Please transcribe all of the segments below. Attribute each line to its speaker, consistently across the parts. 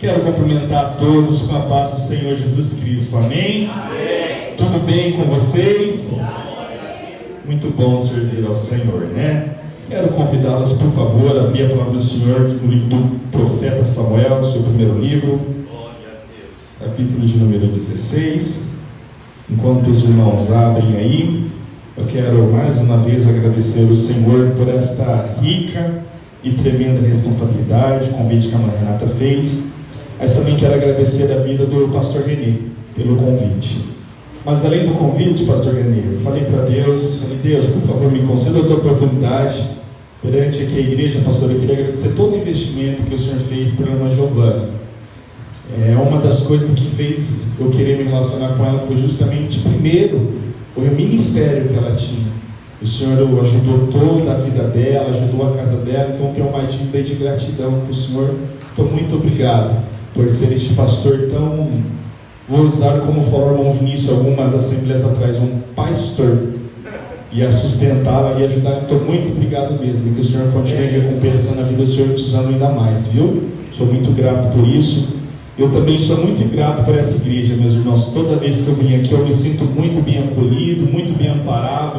Speaker 1: Quero cumprimentar a todos com a paz do Senhor Jesus Cristo. Amém?
Speaker 2: Amém.
Speaker 1: Tudo bem com vocês? Muito bom servir ao Senhor, né? Quero convidá-los, por favor, a abrir a palavra do Senhor no livro do profeta Samuel, seu primeiro livro, capítulo de número 16. Enquanto os irmãos abrem aí, eu quero mais uma vez agradecer ao Senhor por esta rica e tremenda responsabilidade, o convite que a Mãe Renata fez. Mas também quero agradecer a vida do pastor Renê pelo convite. Mas além do convite, pastor Renê, eu falei para Deus, Deus, por favor, me conceda outra oportunidade perante aqui a igreja, pastor. Eu queria agradecer todo o investimento que o Senhor fez pela irmã Giovana. Uma das coisas que fez eu querer me relacionar com ela foi justamente, primeiro, o ministério que ela tinha. O Senhor ajudou toda a vida dela, ajudou a casa dela, então tenho uma dívida de gratidão para o Senhor. Então, muito obrigado por ser este pastor tão, vou usar como falou o irmão Vinícius algumas assembleias atrás, um pastor, e a sustentá-la e ajudar. Então, muito obrigado mesmo, que o Senhor continue recompensando a vida do Senhor, te usando ainda mais, viu? Sou muito grato por isso. Eu também sou muito grato por essa igreja, meus irmãos. Toda vez que eu vim aqui, eu me sinto muito bem acolhido, muito bem amparado.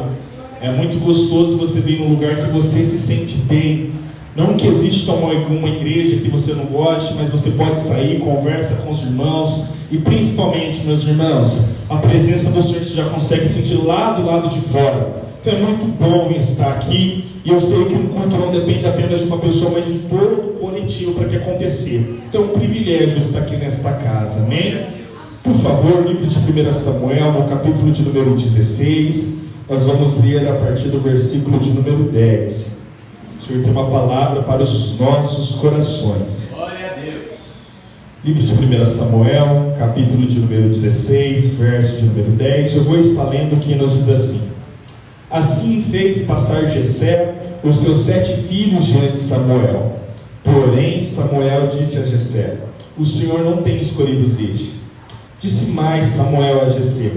Speaker 1: É muito gostoso você vir num lugar que você se sente bem. Não que exista uma igreja que você não goste, mas você pode sair, conversa com os irmãos. E principalmente, meus irmãos, a presença do Senhor você já consegue sentir lá do lado de fora. Então é muito bom estar aqui. E eu sei que um culto não depende apenas de uma pessoa, mas de todo o coletivo para que acontecer. Então é um privilégio estar aqui nesta casa, amém? Por favor, livro de 1 Samuel, no capítulo de número 16, nós vamos ler a partir do versículo de número 10. O Senhor tem uma palavra para os nossos corações.
Speaker 2: Glória a Deus.
Speaker 1: Livro de 1 Samuel, capítulo de número 16, verso de número 10. Eu vou estar lendo que nos diz assim: Assim fez passar Jessé os seus 7 filhos diante de Samuel. Porém Samuel disse a Jessé: O Senhor não tem escolhido estes. Disse mais Samuel a Jessé: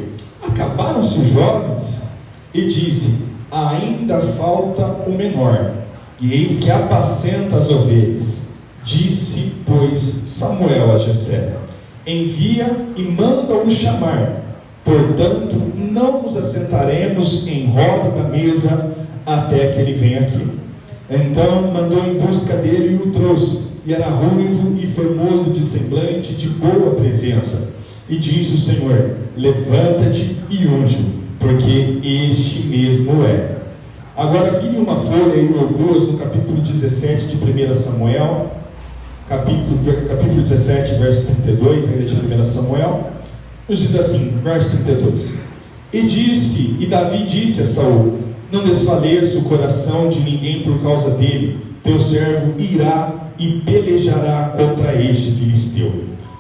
Speaker 1: Acabaram-se os jovens? E disse: Ainda falta o menor, e eis que apacenta as ovelhas. Disse, pois, Samuel a Jessé: Envia e manda-o chamar. Portanto, não nos assentaremos em roda da mesa até que ele venha aqui. Então mandou em busca dele e o trouxe. E era ruivo e formoso de semblante, de boa presença. E disse o Senhor: Levanta-te e unge-o, porque este mesmo é. Agora vire uma folha aí ou duas no capítulo 17 de 1 Samuel, capítulo 17, verso 32, ainda de 1 Samuel, nos diz assim, verso 32: E Davi disse a Saul: Não desfaleça o coração de ninguém por causa dele, teu servo irá e pelejará contra este filisteu.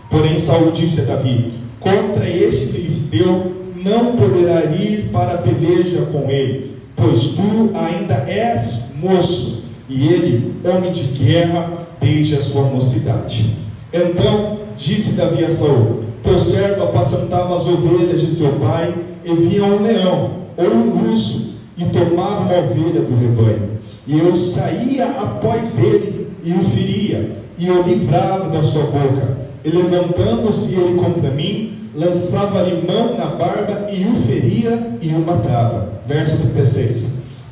Speaker 1: Porém Saul disse a Davi: Contra este filisteu não poderá ir para a peleja com ele, pois tu ainda és moço, e ele, homem de guerra, desde a sua mocidade. Então disse Davi a Saul: Teu servo apacentava as ovelhas de seu pai, e via um leão ou um urso, e tomava uma ovelha do rebanho. E eu saía após ele, e o feria, e o livrava da sua boca. E levantando-se ele contra mim, lançava-lhe mão na barba, e o feria, e o matava. Verso 36.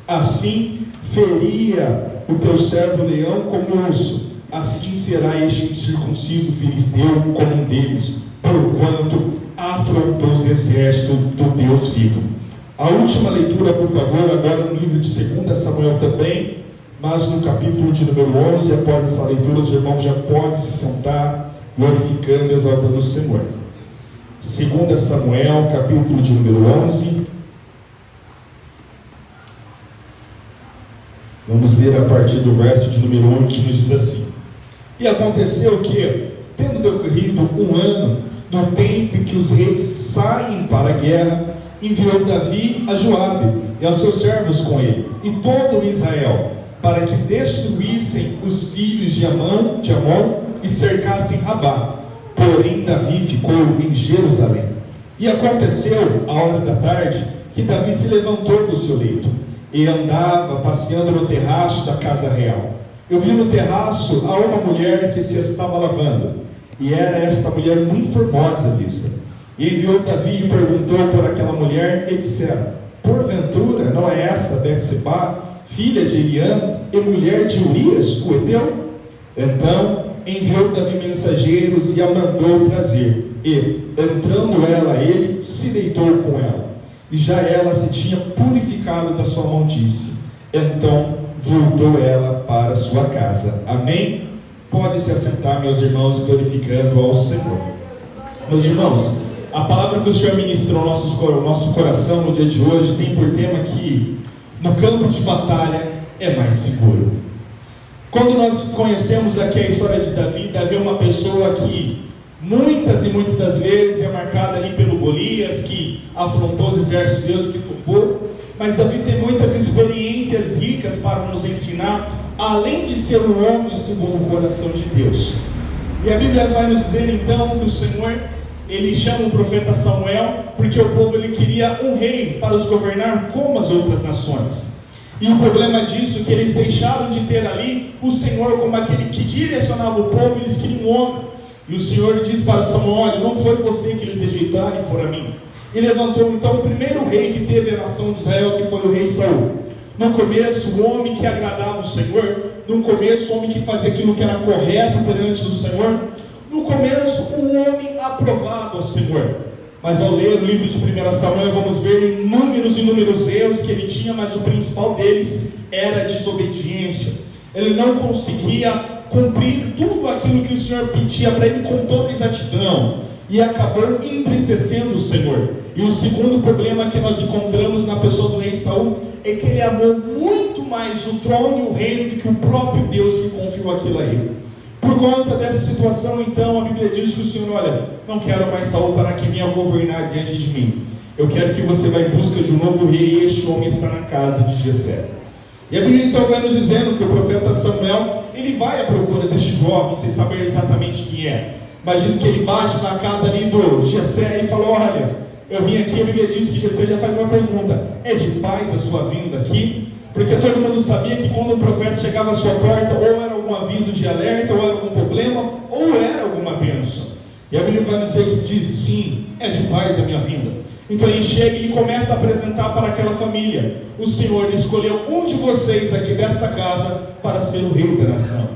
Speaker 1: Assim feria o teu servo leão como urso, assim será este incircunciso filisteu como um deles, porquanto afrontou os exércitos do Deus vivo. A última leitura, por favor, agora no livro de 2 Samuel também, mas no capítulo de número 11, após essa leitura, os irmãos já podem se sentar, glorificando e exaltando o Senhor. 2 Samuel, capítulo de número 11. Vamos ler a partir do verso de número 1, que nos diz assim: E aconteceu que, tendo decorrido um ano, no tempo em que os reis saem para a guerra, enviou Davi a Joabe e aos seus servos com ele, e todo Israel, para que destruíssem os filhos de Amon e cercassem Rabá. Porém Davi ficou em Jerusalém. E aconteceu, à hora da tarde, que Davi se levantou do seu leito, e andava passeando no terraço da casa real. Eu vi no terraço a uma mulher que se estava lavando. e era esta mulher muito formosa à vista. E enviou Davi e perguntou por aquela mulher, e disseram: porventura não é esta Betseba, filha de Eliam, e mulher de Urias, o Heteu? Então enviou Davi mensageiros e a mandou trazer, e, entrando ela a ele, se deitou com ela. E já ela se tinha purificado da sua maldícia. Então voltou ela para sua casa. Amém? Pode se assentar, meus irmãos, glorificando ao Senhor. Meus irmãos, a palavra que o Senhor ministrou ao nosso coração no dia de hoje tem por tema que no campo de batalha é mais seguro. Quando nós conhecemos aqui a história de Davi, Davi é uma pessoa que muitas e muitas das vezes é marcada ali pelo Golias, que afrontou os exércitos de Deus, que tumbou. Mas Davi tem muitas experiências ricas para nos ensinar, além de ser um homem segundo o coração de Deus. E a Bíblia vai nos dizer então que o Senhor, ele chama o profeta Samuel, porque o povo ele queria um rei para os governar como as outras nações. E o problema disso é que eles deixaram de ter ali o Senhor como aquele que direcionava o povo, eles queriam um homem. E o Senhor diz para Samuel: olha, não foi você que eles rejeitaram e foram a mim. E levantou então o primeiro rei que teve a nação de Israel, que foi o rei Saul. No começo, o homem que agradava o Senhor. No começo, o homem que fazia aquilo que era correto perante o Senhor. No começo, um homem aprovado ao Senhor. Mas ao ler o livro de 1 Samuel, vamos ver inúmeros e inúmeros erros que ele tinha, mas o principal deles era a desobediência. Ele não conseguia cumprir tudo aquilo que o Senhor pedia para ele com toda exatidão, e acabou entristecendo o Senhor. E o segundo problema que nós encontramos na pessoa do rei Saul é que ele amou muito mais o trono e o reino do que o próprio Deus que confiou aquilo a ele. Por conta dessa situação, então, a Bíblia diz que o Senhor: olha, não quero mais Saul para que venha governar diante de mim. Eu quero que você vá em busca de um novo rei, e este homem está na casa de Jessé. E a Bíblia então vai nos dizendo que o profeta Samuel, ele vai à procura deste jovem, sem saber exatamente quem é. Imagino que ele bate na casa ali do Jessé e fala: olha, eu vim aqui. A Bíblia diz que Jessé já faz uma pergunta: é de paz a sua vinda aqui? Porque todo mundo sabia que quando o profeta chegava à sua porta, ou era algum aviso de alerta, ou era algum problema, ou era alguma bênção. E a Bíblia vai dizer que diz: sim, é de paz a minha vinda. Então ele chega e ele começa a apresentar para aquela família: o Senhor escolheu um de vocês aqui desta casa para ser o rei da nação.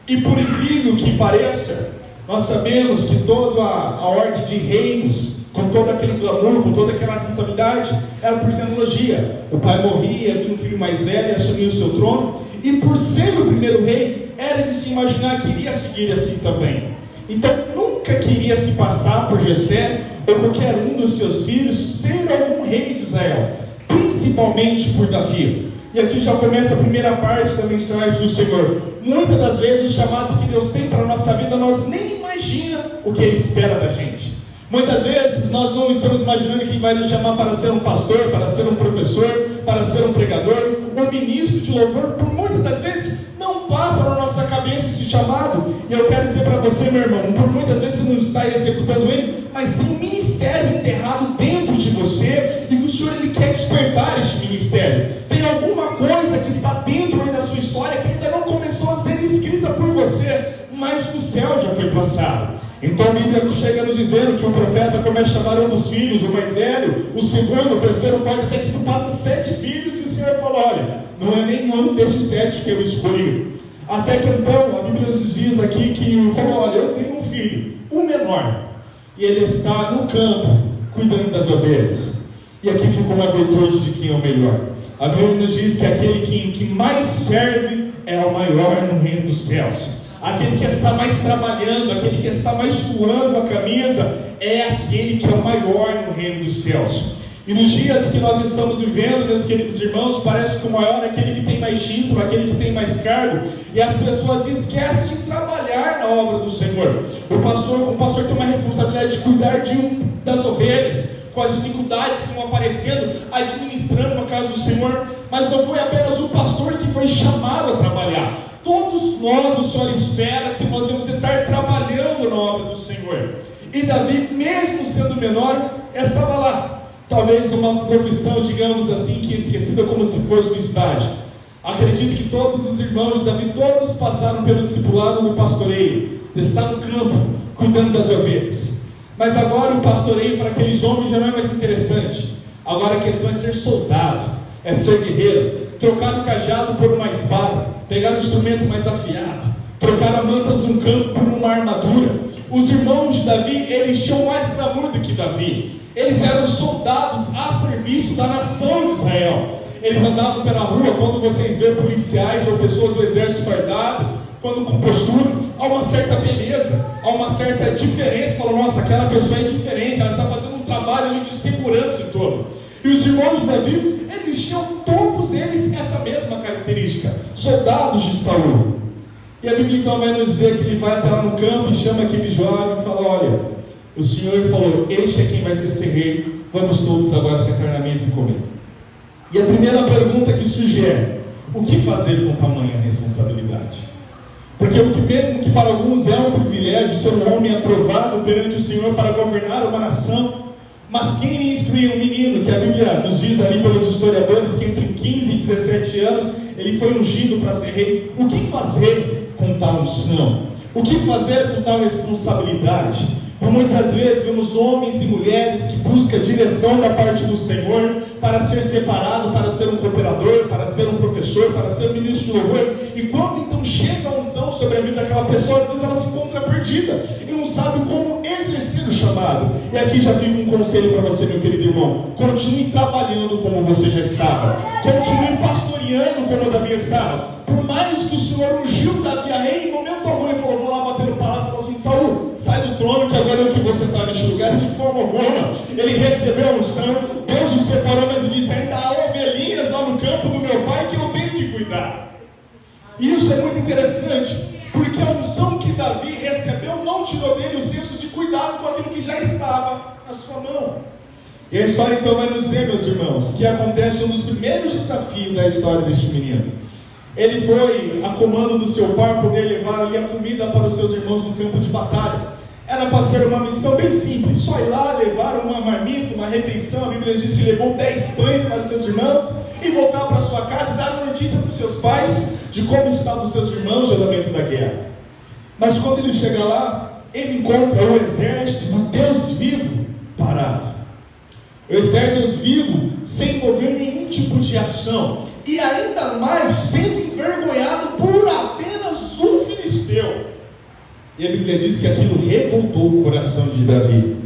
Speaker 1: E por incrível que pareça, nós sabemos que toda a ordem de reinos, com todo aquele glamour, com toda aquela responsabilidade, era por genealogia. O pai morria, vinha um filho mais velho e assumia o seu trono, e por ser o primeiro rei, era de se imaginar que iria seguir assim também. Então nunca queria se passar por Jessé ou qualquer um dos seus filhos ser algum rei de Israel, principalmente por Davi. E aqui já começa a primeira parte da mensagem do Senhor. Muitas das vezes o chamado que Deus tem para a nossa vida, nós nem imaginamos o que Ele espera da gente. Muitas vezes nós não estamos imaginando que Ele vai nos chamar para ser um pastor, para ser um professor, para ser um pregador, um ministro de louvor. Por muitas das vezes não passa na nossa cabeça esse chamado. E eu quero dizer para você, meu irmão, por muitas vezes você não está executando ele, mas tem um ministério enterrado dentro de você, e que o Senhor ele quer despertar este ministério. Tem alguma coisa que está dentro da sua história que ainda não começou a ser escrita por você, mas no céu já foi traçado. Então a Bíblia chega nos dizendo que o profeta começa a chamar um dos filhos, o mais velho, o segundo, o terceiro, o quarto, até que se passa 7 filhos, e o Senhor fala: olha, não é nenhum destes 7 que eu escolhi. Até que então a Bíblia nos diz aqui que ele falou: olha, eu tenho um filho, o menor, e ele está no campo, cuidando das ovelhas. E aqui fica uma virtude de quem é o melhor. A Bíblia nos diz que aquele que mais serve é o maior no reino dos céus. Aquele que está mais trabalhando, aquele que está mais suando a camisa, é aquele que é o maior no reino dos céus. E nos dias que nós estamos vivendo, meus queridos irmãos, parece que o maior é aquele que tem mais título, aquele que tem mais cargo, e as pessoas esquecem de trabalhar na obra do Senhor. O pastor tem uma responsabilidade de cuidar das ovelhas, com as dificuldades que vão aparecendo, administrando a casa do Senhor. Mas não foi apenas o pastor que foi chamado a trabalhar. Todos nós, o Senhor espera que nós vamos estar trabalhando na obra do Senhor. E Davi, mesmo sendo menor, estava lá, talvez numa profissão, digamos assim, que é esquecida como se fosse do estágio. Acredito que todos os irmãos de Davi, todos passaram pelo discipulado do pastoreio. está no campo, cuidando das ovelhas. Mas agora o pastoreio para aqueles homens já não é mais interessante. Agora a questão é ser soldado, é ser guerreiro, trocar o cajado por uma espada, pegar um instrumento mais afiado, trocar a mantas de um campo por uma armadura. Os irmãos de Davi, eles tinham mais glamour do que Davi. Eles eram soldados a serviço da nação de Israel. Eles andavam pela rua, quando vocês veem policiais ou pessoas do exército fardadas, quando com postura, há uma certa beleza, há uma certa diferença. Fala, nossa, aquela pessoa é diferente, ela está fazendo um trabalho ali de segurança em todo. E os irmãos de Davi, eles tinham todos eles essa mesma característica, soldados de Saul. E a Bíblia então vai nos dizer que ele vai até lá no campo e chama aquele jovem e fala, olha, o Senhor falou, este é quem vai ser rei, vamos todos agora sentar na mesa e comer. E a primeira pergunta que surge é, o que fazer com tamanha responsabilidade? Porque o que mesmo que para alguns é um privilégio ser um homem aprovado perante o Senhor para governar uma nação, mas quem iria instruir um menino, que a Bíblia nos diz ali pelos historiadores, que entre 15 e 17 anos, ele foi ungido para ser rei. O que fazer com tal unção? O que fazer com tal responsabilidade? Por muitas vezes vemos homens e mulheres que buscam a direção da parte do Senhor para ser separado, para ser um cooperador, para ser um professor, para ser um ministro de louvor. E quando então chega a unção sobre a vida daquela pessoa, às vezes ela se encontra perdida e não sabe como exercer o chamado. E aqui já fica um conselho para você, meu querido irmão: continue trabalhando como você já estava, continue pastoreando como Davi estava. Por mais que o Senhor ungiu Davi a rei, em momento algum ele falou, vou lá bater no palácio e falou assim, Saul, sai do trono que agora é o que você está neste lugar. De forma alguma, ele recebeu a unção, Deus o separou, mas ele disse, ainda há ovelhinhas lá no campo do meu pai que eu tenho que cuidar. E isso é muito interessante, porque a unção que Davi recebeu não tirou dele o senso de cuidado com aquilo que já estava na sua mão. E a história então vai nos dizer, meus irmãos, que acontece um dos primeiros desafios da história deste menino. Ele foi a comando do seu pai poder levar ali a comida para os seus irmãos no campo de batalha. Era para ser uma missão bem simples, só ir lá, levar uma marmita, uma refeição. A Bíblia diz que levou 10 pães para os seus irmãos e voltar para sua casa e dar notícia para os seus pais de como estavam os seus irmãos já dentro da guerra. Mas quando ele chega lá, ele encontra o exército do Deus vivo parado. O exército Deus vivo sem envolver nenhum tipo de ação. E ainda mais sendo envergonhado por apenas um filisteu. E a Bíblia diz que aquilo revoltou o coração de Davi.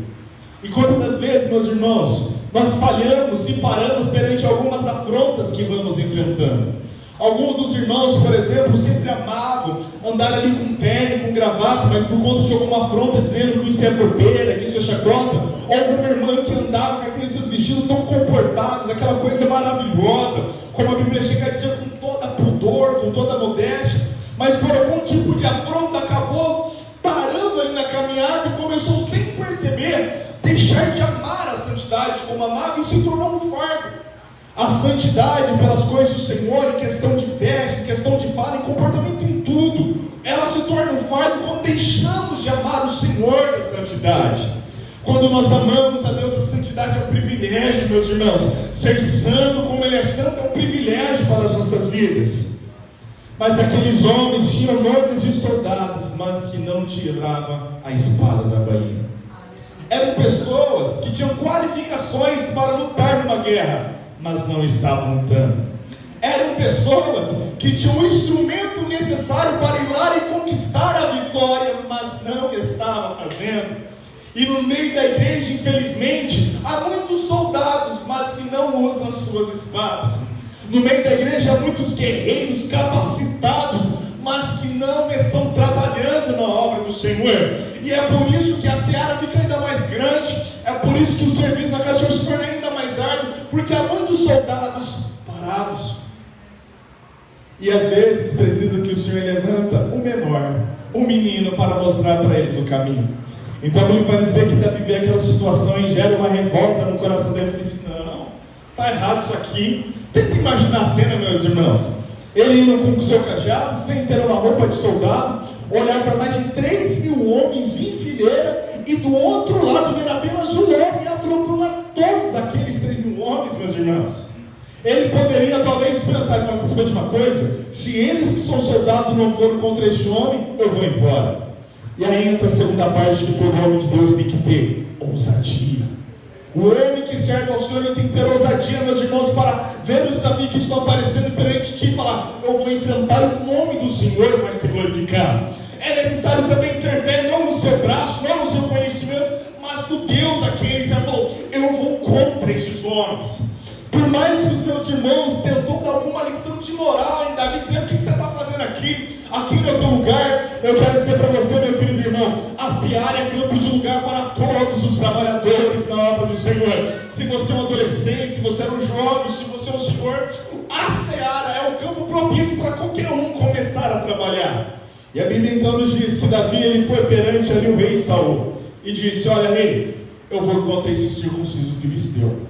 Speaker 1: E quantas vezes, meus irmãos, nós falhamos e paramos perante algumas afrontas que vamos enfrentando. Alguns dos irmãos, por exemplo, sempre amavam andar ali com tênis, com gravata, mas por conta de alguma afronta dizendo que isso é bobeira, que isso é chacota, ou alguma irmã que andava com aqueles seus vestidos tão comportados, aquela coisa maravilhosa, como a Bíblia chega a dizer, com toda pudor, com toda modéstia, mas por algum tipo de afronta acabou parando ali na caminhada e começou sem perceber deixar de amar a santidade como amava e se tornou um fardo. A santidade pelas coisas do Senhor, em questão de veste, em questão de fala, em comportamento, em tudo, ela se torna um fardo quando deixamos de amar o Senhor da santidade. Quando nós amamos a Deus, a santidade é um privilégio, meus irmãos. Ser santo como Ele é santo é um privilégio para as nossas vidas. Mas aqueles homens tinham nomes de soldados, mas que não tiravam a espada da bainha. Eram pessoas que tinham qualificações para lutar numa guerra, mas não estavam lutando. Eram pessoas que tinham o instrumento necessário para ir lá e conquistar a vitória, mas não estavam fazendo. E no meio da igreja, infelizmente, há muitos soldados, mas que não usam as suas espadas. No meio da igreja há muitos guerreiros capacitados, mas que não estão trabalhando na obra do Senhor. E é por isso que a seara fica ainda mais grande, é por isso que o serviço na casa do Senhor se torna ainda mais árduo, porque há muitos soldados parados. E às vezes precisa que o Senhor levanta o menor, o menino, para mostrar para eles o caminho. Então a Bíblia vai dizer que Davi vê aquela situação e gera uma revolta no coração dele e fala assim, não, está errado isso aqui. Tenta imaginar a cena, meus irmãos. Ele indo com o seu cajado, sem ter uma roupa de soldado, olhar para mais de 3.000 homens em fileira, e do outro lado ver apenas um homem afrontando a todos aqueles 3.000 homens, meus irmãos. Ele poderia talvez pensar e falar, sabe de uma coisa? Se eles que são soldados não foram contra este homem, eu vou embora. E aí entra a segunda parte que todo homem de Deus tem que ter: ousadia. O homem que serve ao Senhor tem que ter ousadia, meus irmãos, para ver os desafios que estão aparecendo perante ti e falar: eu vou enfrentar, o nome do Senhor vai ser glorificado. É necessário também ter fé, não no seu braço, não no seu conhecimento, mas no Deus a quem ele já falou: eu vou contra estes homens. Por mais que os seus irmãos tentou dar alguma lição de moral em Davi, dizendo: o que você está fazendo aqui? Aqui não é o teu lugar. Eu quero dizer para você, meu querido irmão, a seara é campo de lugar para todos os trabalhadores na obra do Senhor. Se você é um adolescente, se você é um jovem, se você é um senhor, a seara é o campo propício para qualquer um começar a trabalhar. E a Bíblia então nos diz que Davi, ele foi perante ali o rei Saul e disse: olha, rei, eu vou contra esse circunciso filisteu.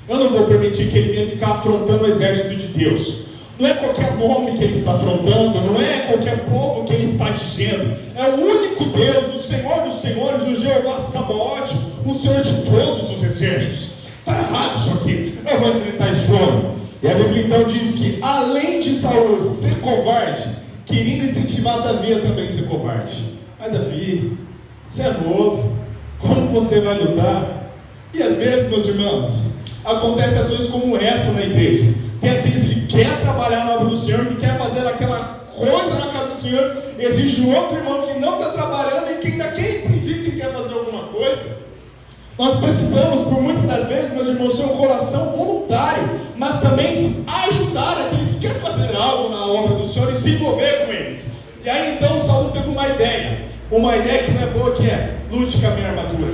Speaker 1: Eu não vou permitir que ele venha ficar afrontando o exército de Deus. Não é qualquer nome que ele está afrontando, não é qualquer povo que ele está dizendo. É o único Deus, o Senhor dos senhores, o Jeová Sabaote, o Senhor de todos os exércitos. Está errado isso aqui. Eu vou enfrentar esse homem. E a Bíblia então diz que, além de Saul ser covarde, queria incentivar Davi a também ser covarde. Mas Davi, você é novo, como você vai lutar? E às vezes, meus irmãos, acontecem ações como essa na igreja. Tem aqueles que quer trabalhar na obra do Senhor, que quer fazer aquela coisa na casa do Senhor. Existe um outro irmão que não está trabalhando e que ainda quer impedir que quer fazer alguma coisa. Nós precisamos, por muitas das vezes, meus irmãos, ter um coração voluntário, mas também ajudar aqueles que querem fazer algo na obra do Senhor e se envolver com eles. E aí então Saul teve uma ideia que não é boa, que é: lute com a minha armadura.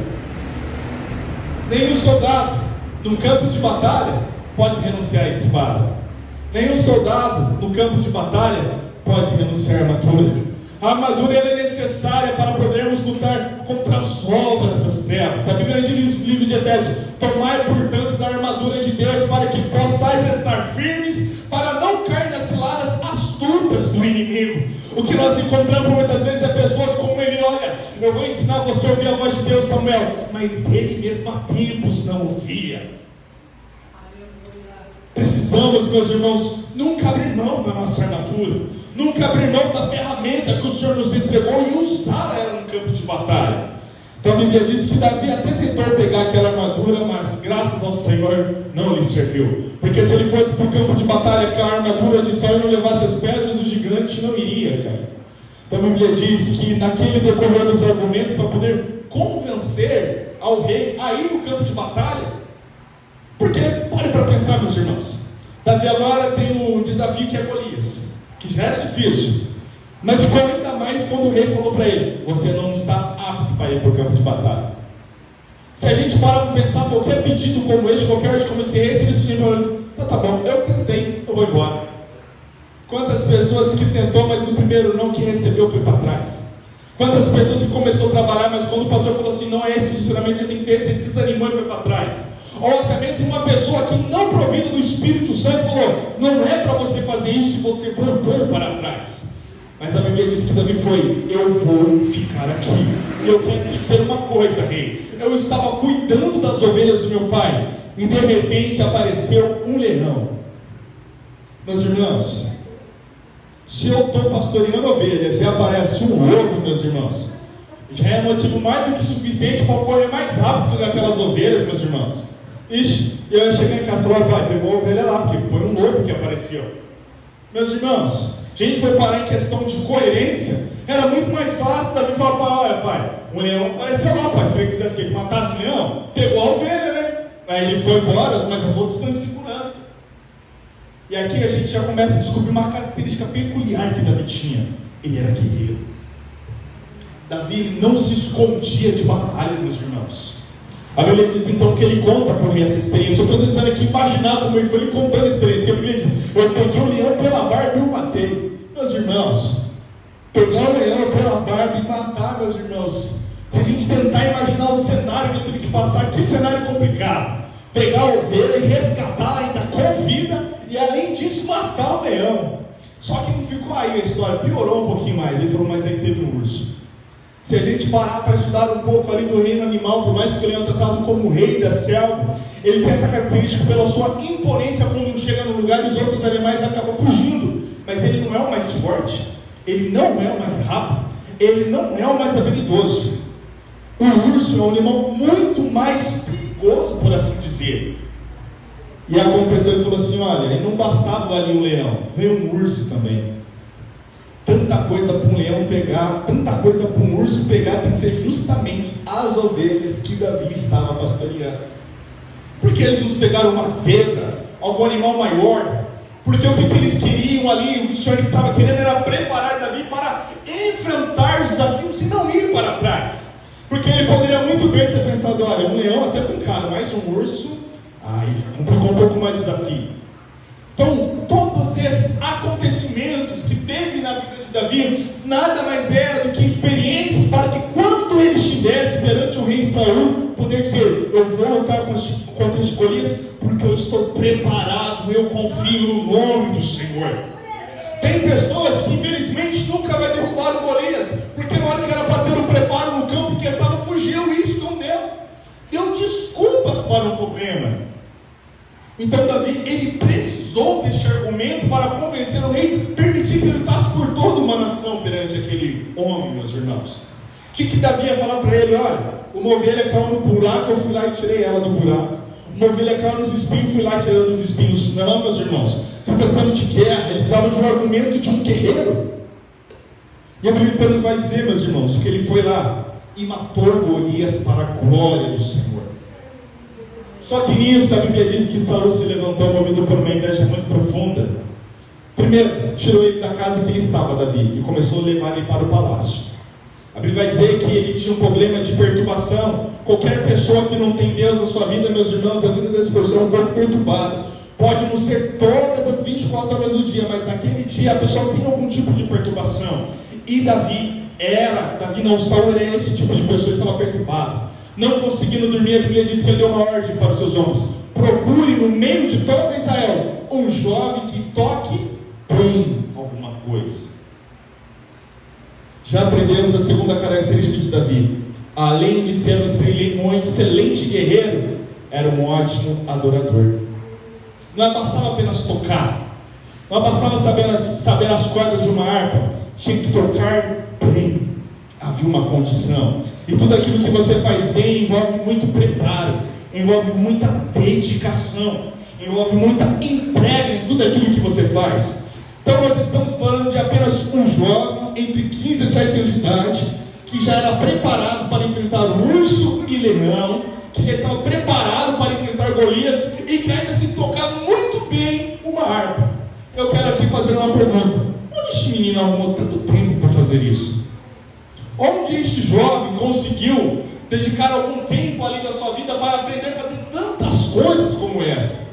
Speaker 1: Nenhum soldado num campo de batalha pode renunciar à espada. Nenhum soldado no campo de batalha pode renunciar à armadura. A armadura é necessária para podermos lutar contra as obras das trevas. A Bíblia diz no livro de Efésios: tomai, portanto, da armadura de Deus, para que possais estar firmes, para não cair nas ciladas astutas do inimigo. O que nós encontramos muitas vezes é pessoas como ele: olha, eu vou ensinar você a ouvir a voz de Deus, Samuel, mas ele mesmo há tempos não ouvia. Precisamos, meus irmãos, nunca abrir mão da nossa armadura, nunca abrir mão da ferramenta que o Senhor nos entregou e usar ela no campo de batalha. Então a Bíblia diz que Davi até tentou pegar aquela armadura, mas graças ao Senhor não lhe serviu. Porque se ele fosse para o campo de batalha com a armadura de Saul e não levasse as pedras, o gigante não iria cair. Então a Bíblia diz que naquele decorrer dos argumentos, para poder convencer ao rei a ir no campo de batalha, porque, pare para pensar, meus irmãos, Davi agora tem um desafio que é Golias, que já era difícil, mas ficou ainda mais quando o rei falou para ele: você não está apto para ir para o campo de batalha. Se a gente parar para pensar, qualquer pedido como este, qualquer hora como esse rei, você diz: então tá bom, eu tentei, eu vou embora. Quantas pessoas que tentou, mas no primeiro não que recebeu foi para trás? Quantas pessoas que começou a trabalhar, mas quando o pastor falou assim: não é esse funcionamento, você tem que ter, você desanimou e foi para trás? Ou até mesmo uma pessoa que não provida do Espírito Santo falou: não é para você fazer isso, e você voltou para trás. Mas a Bíblia diz que Davi foi: eu vou ficar aqui. E eu quero te dizer uma coisa, rei: eu estava cuidando das ovelhas do meu pai, e de repente apareceu um leão. Meus irmãos, se eu estou pastoreando ovelhas e aparece um lobo, meus irmãos, já é motivo mais do que suficiente para correr mais rápido que aquelas ovelhas, meus irmãos. Ixi, eu ia chegar em casa e falar: pai, pegou a ovelha lá, porque foi um lobo que apareceu. Meus irmãos, se a gente for parar em questão de coerência, era muito mais fácil Davi falar: olha pai, um leão apareceu lá, pai, você queria que fizesse o quê? Que matasse o leão? Pegou a ovelha, né? Aí ele foi embora, mas as outras estão em segurança. E aqui a gente já começa a descobrir uma característica peculiar que Davi tinha: ele era guerreiro. Davi não se escondia de batalhas, meus irmãos. A Bíblia diz então que ele conta por essa experiência. Eu estou tentando aqui imaginar como ele foi contando a experiência. Que a Bíblia diz: eu peguei o leão pela barba e o matei. Meus irmãos, pegar o leão pela barba e matar, meus irmãos, se a gente tentar imaginar o cenário que ele teve que passar, que cenário complicado. Pegar a ovelha e resgatá-la ainda com vida, e além disso matar o leão. Só que não ficou aí a história, piorou um pouquinho mais. Ele falou: mas aí teve um urso. Se a gente parar para estudar um pouco ali do reino animal, por mais que ele é tratado como rei da selva, ele tem essa característica pela sua imponência quando chega no lugar e os outros animais acabam fugindo. Mas ele não é o mais forte, ele não é o mais rápido, ele não é o mais habilidoso. O urso é um animal muito mais perigoso, por assim dizer. E aconteceu e falou assim: olha, e não bastava ali um leão, veio um urso também. Tanta coisa para um leão pegar, tanta coisa para um urso pegar, tem que ser justamente as ovelhas que Davi estava pastoreando. Porque eles nos pegaram uma zebra, algum animal maior? Porque o que eles queriam ali, o que o Senhor estava querendo era preparar Davi para enfrentar os desafios e não ir para trás. Porque ele poderia muito bem ter pensado: olha, um leão até com cara, mas um urso, complicou um pouco mais o desafio. Então, todos esses acontecimentos que teve na vida de Davi, nada mais era do que experiências para que quando ele estivesse perante o rei Saul, poder dizer: eu vou lutar contra este Golias, porque eu estou preparado, eu confio no nome do Senhor. Tem pessoas que infelizmente nunca vai derrubar o Golias, porque na hora que era para ter o preparo no campo que estava fugiu, isso não deu. Deu desculpas para o problema. Então Davi, ele precisou deste argumento para convencer o rei, permitir que ele lutasse por toda uma nação perante aquele homem, meus irmãos. O que Davi ia falar para ele? Olha, uma ovelha caiu no buraco, eu fui lá e tirei ela do buraco. Uma ovelha caiu nos espinhos, fui lá e tirei ela dos espinhos. Não, meus irmãos, se tratando de guerra, ele precisava de um argumento de um guerreiro. E a Bíblia nos vai dizer, meus irmãos, que ele foi lá e matou Golias para a glória do Senhor. Só que nisso a Bíblia diz que Saul se levantou movido por uma inveja muito profunda. Primeiro, tirou ele da casa que ele estava, Davi, e começou a levar ele para o palácio. A Bíblia vai dizer que ele tinha um problema de perturbação. Qualquer pessoa que não tem Deus na sua vida, meus irmãos, a vida dessa pessoa é um pouco perturbada. Pode não ser todas as 24 horas do dia, mas naquele dia a pessoa tem algum tipo de perturbação. E Saul era esse tipo de pessoa, estava perturbado. Não conseguindo dormir, a Bíblia diz que ele deu uma ordem para os seus homens: procure no meio de toda Israel um jovem que toque bem alguma coisa. Já aprendemos a segunda característica de Davi. Além de ser um excelente guerreiro, era um ótimo adorador. Não bastava apenas tocar, não bastava saber as cordas de uma harpa, tinha que tocar bem. Havia uma condição. E tudo aquilo que você faz bem envolve muito preparo, envolve muita dedicação, envolve muita entrega em tudo aquilo que você faz. Então nós estamos falando de apenas um jovem entre 15 e 17 anos de idade, que já era preparado para enfrentar urso e leão, que já estava preparado para enfrentar Golias, e que ainda se tocava muito bem uma harpa. Eu quero aqui fazer uma pergunta: onde este menino arrumou tanto tempo para fazer isso? Onde este jovem conseguiu dedicar algum tempo ali da sua vida para aprender a fazer tantas coisas como essa?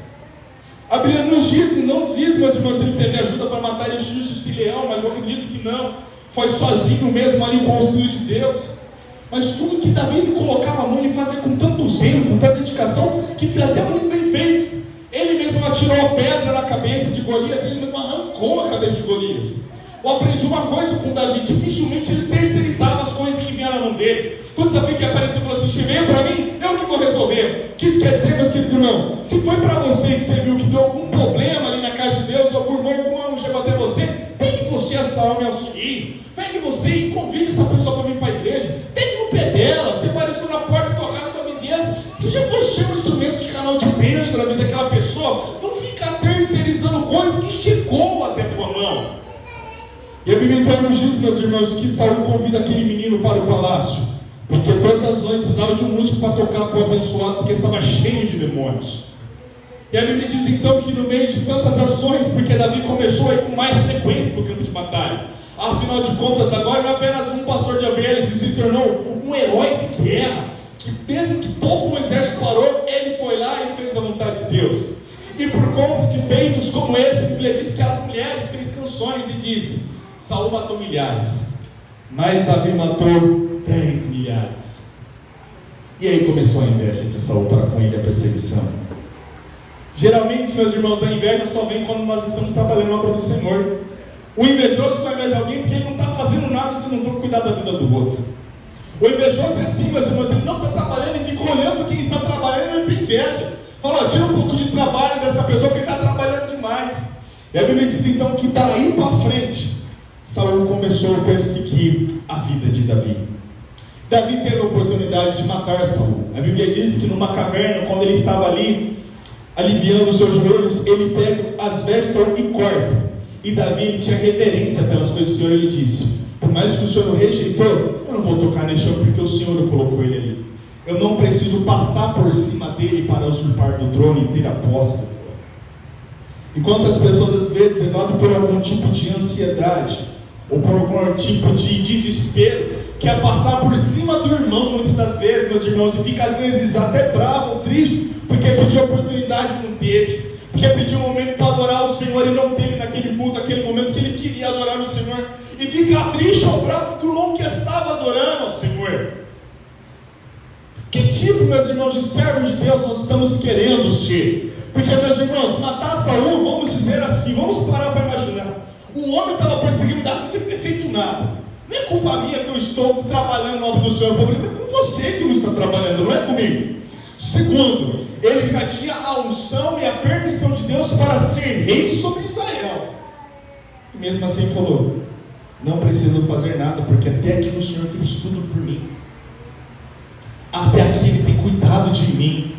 Speaker 1: A Bíblia nos diz, e não diz, meus irmãos, se ele teve ajuda para matar esse leão, mas eu acredito que não. Foi sozinho mesmo ali com o auxílio de Deus. Mas tudo que Davi ele colocava a mão, ele fazia com tanto zelo, com tanta dedicação, que fazia muito bem feito. Ele mesmo atirou a pedra na cabeça de Golias, ele mesmo arrancou a cabeça de Golias. Eu aprendi uma coisa com Davi: dificilmente ele terceirizava as coisas que vinham na mão dele. Todo desafio que apareceu, falou assim: veio para mim, eu que vou resolver. O que isso quer dizer, meus queridos irmãos? Se foi para você que você viu que deu algum problema ali na casa de Deus, algum irmão, algum anjo chegou até você, pegue você essa alma e auxílio. Pegue você e convide essa pessoa para vir para a igreja. Pegue no pé dela, você apareceu na porta e tocar a sua vizinhança. Se já você é um instrumento de canal de bênção na vida daquela pessoa, não fica terceirizando coisas que chegou até a tua mão. E a Bíblia então nos diz, meus irmãos, que Saul convida aquele menino para o palácio, porque todas as noites precisava de um músico para tocar para o abençoado, porque estava cheio de demônios. E a Bíblia diz então que no meio de tantas ações, porque Davi começou a ir com mais frequência para o campo de batalha, afinal de contas agora não é apenas um pastor de ovelhas, ele se tornou um herói de guerra, que mesmo que todo o exército parou, ele foi lá e fez a vontade de Deus. E por conta de feitos como este, a Bíblia diz que as mulheres fez canções e disse: Saul matou milhares, mas Davi matou 10 milhares. E aí começou a inveja de Saul para com ele, a perseguição. Geralmente, meus irmãos, a inveja só vem quando nós estamos trabalhando na obra do Senhor. O invejoso só inveja alguém porque ele não está fazendo nada se não for cuidar da vida do outro. O invejoso é assim, meus irmãos, ele não está trabalhando e fica olhando quem está trabalhando e ele tem inveja. Fala: tira um pouco de trabalho dessa pessoa que está trabalhando demais. E a Bíblia diz então que daí para frente, Saul começou a perseguir a vida de Davi. Davi teve a oportunidade de matar Saul. A Bíblia diz que numa caverna, quando ele estava ali, aliviando os seus joelhos, ele pega as vestes e corta. E Davi, ele tinha reverência pelas coisas do Senhor. Ele disse: por mais que o Senhor o rejeitou, eu não vou tocar nesse homem, porque o Senhor colocou ele ali. Eu não preciso passar por cima dele para usurpar do trono e ter a posse do trono. Enquanto as pessoas, às vezes, levadas por algum tipo de ansiedade, ou por algum tipo de desespero, quer passar por cima do irmão, muitas das vezes, meus irmãos, e fica às vezes até bravo ou triste, porque pediu oportunidade e não teve, porque pediu um momento para adorar o Senhor e não teve naquele culto, aquele momento que ele queria adorar o Senhor, e fica triste ou bravo que não que estava adorando ao Senhor. Que tipo, meus irmãos, de servos de Deus nós estamos querendo ser? Porque, meus irmãos, matar Saul, vamos dizer assim, vamos parar para imaginar. O homem estava perseguindo Davi sem ter feito nada. Nem é culpa minha que eu estou trabalhando no nome do Senhor. O problema é com você que não está trabalhando, não é comigo. Segundo, ele já tinha a unção e a permissão de Deus para ser rei sobre Israel. E mesmo assim falou: não preciso fazer nada, porque até aqui o Senhor fez tudo por mim. Até aqui ele tem cuidado de mim.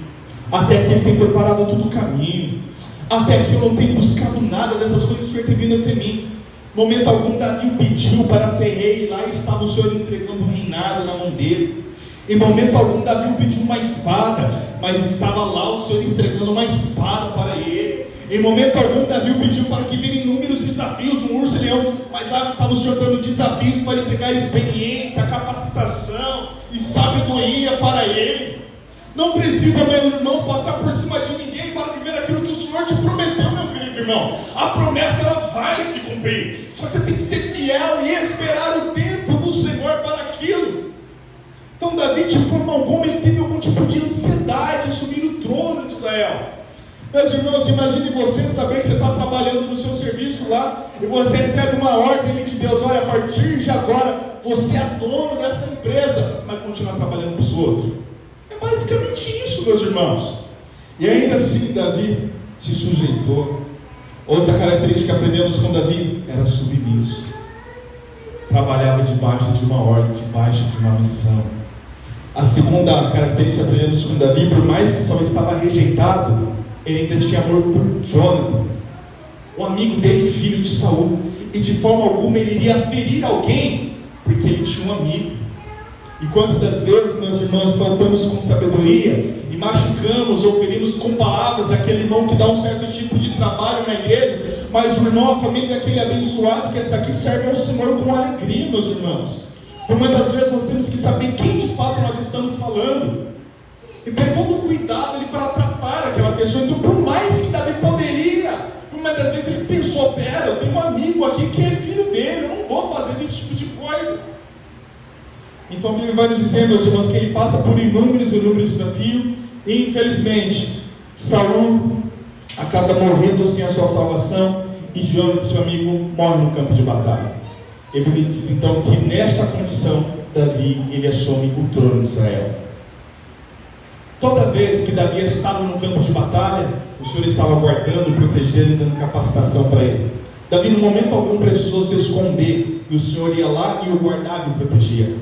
Speaker 1: Até aqui ele tem preparado todo o caminho. Até aqui eu não tenho buscado nada dessas coisas que o Senhor tem vindo até mim. Momento algum Davi pediu para ser rei, e lá estava o Senhor entregando o reinado na mão dele. Em momento algum Davi pediu uma espada, mas estava lá o Senhor entregando uma espada para ele. Em momento algum Davi pediu para que virem inúmeros desafios, um urso e leão, mas lá estava o Senhor dando desafios para entregar experiência, capacitação e sabedoria para ele. Não precisa, meu irmão, passar por cima de ninguém para viver aquilo que o Senhor te prometeu, meu querido irmão. A promessa, ela vai se cumprir. Só que você tem que ser fiel e esperar o tempo do Senhor para aquilo. Então Davi, de forma alguma, ele teve algum tipo de ansiedade em assumir o trono de Israel. Meus irmãos, imagine você saber que você está trabalhando no seu serviço lá, e você recebe uma ordem de Deus: olha, a partir de agora, você é dono dessa empresa, mas continuar trabalhando para os outros. É basicamente isso, meus irmãos. E ainda assim Davi se sujeitou. Outra característica que aprendemos com Davi: era submisso. Trabalhava debaixo de uma ordem, debaixo de uma missão. A segunda característica que aprendemos com Davi: por mais que Saul estava rejeitado, ele ainda tinha amor por Jonathan, o amigo dele, filho de Saul. E de forma alguma ele iria ferir alguém, porque ele tinha um amigo. E quantas das vezes, meus irmãos, faltamos com sabedoria e machucamos ou ferimos com palavras aquele irmão que dá um certo tipo de trabalho na igreja, mas o irmão, a família daquele abençoado que está aqui serve ao Senhor com alegria, meus irmãos. Por muitas vezes nós temos que saber quem de fato nós estamos falando e ter todo o cuidado ali para tratar aquela pessoa. Então, por mais que Davi poderia, por muitas das vezes ele pensou: pera, eu tenho um amigo aqui que é filho dele, eu não vou fazer esse tipo de coisa. Então a Bíblia vai nos dizer, meus irmãos, que ele passa por inúmeros desafios, e infelizmente Saul acaba morrendo sem a sua salvação, e Jonathan, seu amigo, morre no campo de batalha. E a Bíblia diz então que nessa condição Davi, ele assume o trono de Israel. Toda vez que Davi estava no campo de batalha, o Senhor estava guardando, protegendo e dando capacitação para ele. Davi, no momento algum, precisou se esconder, e o Senhor ia lá e o guardava e o protegia.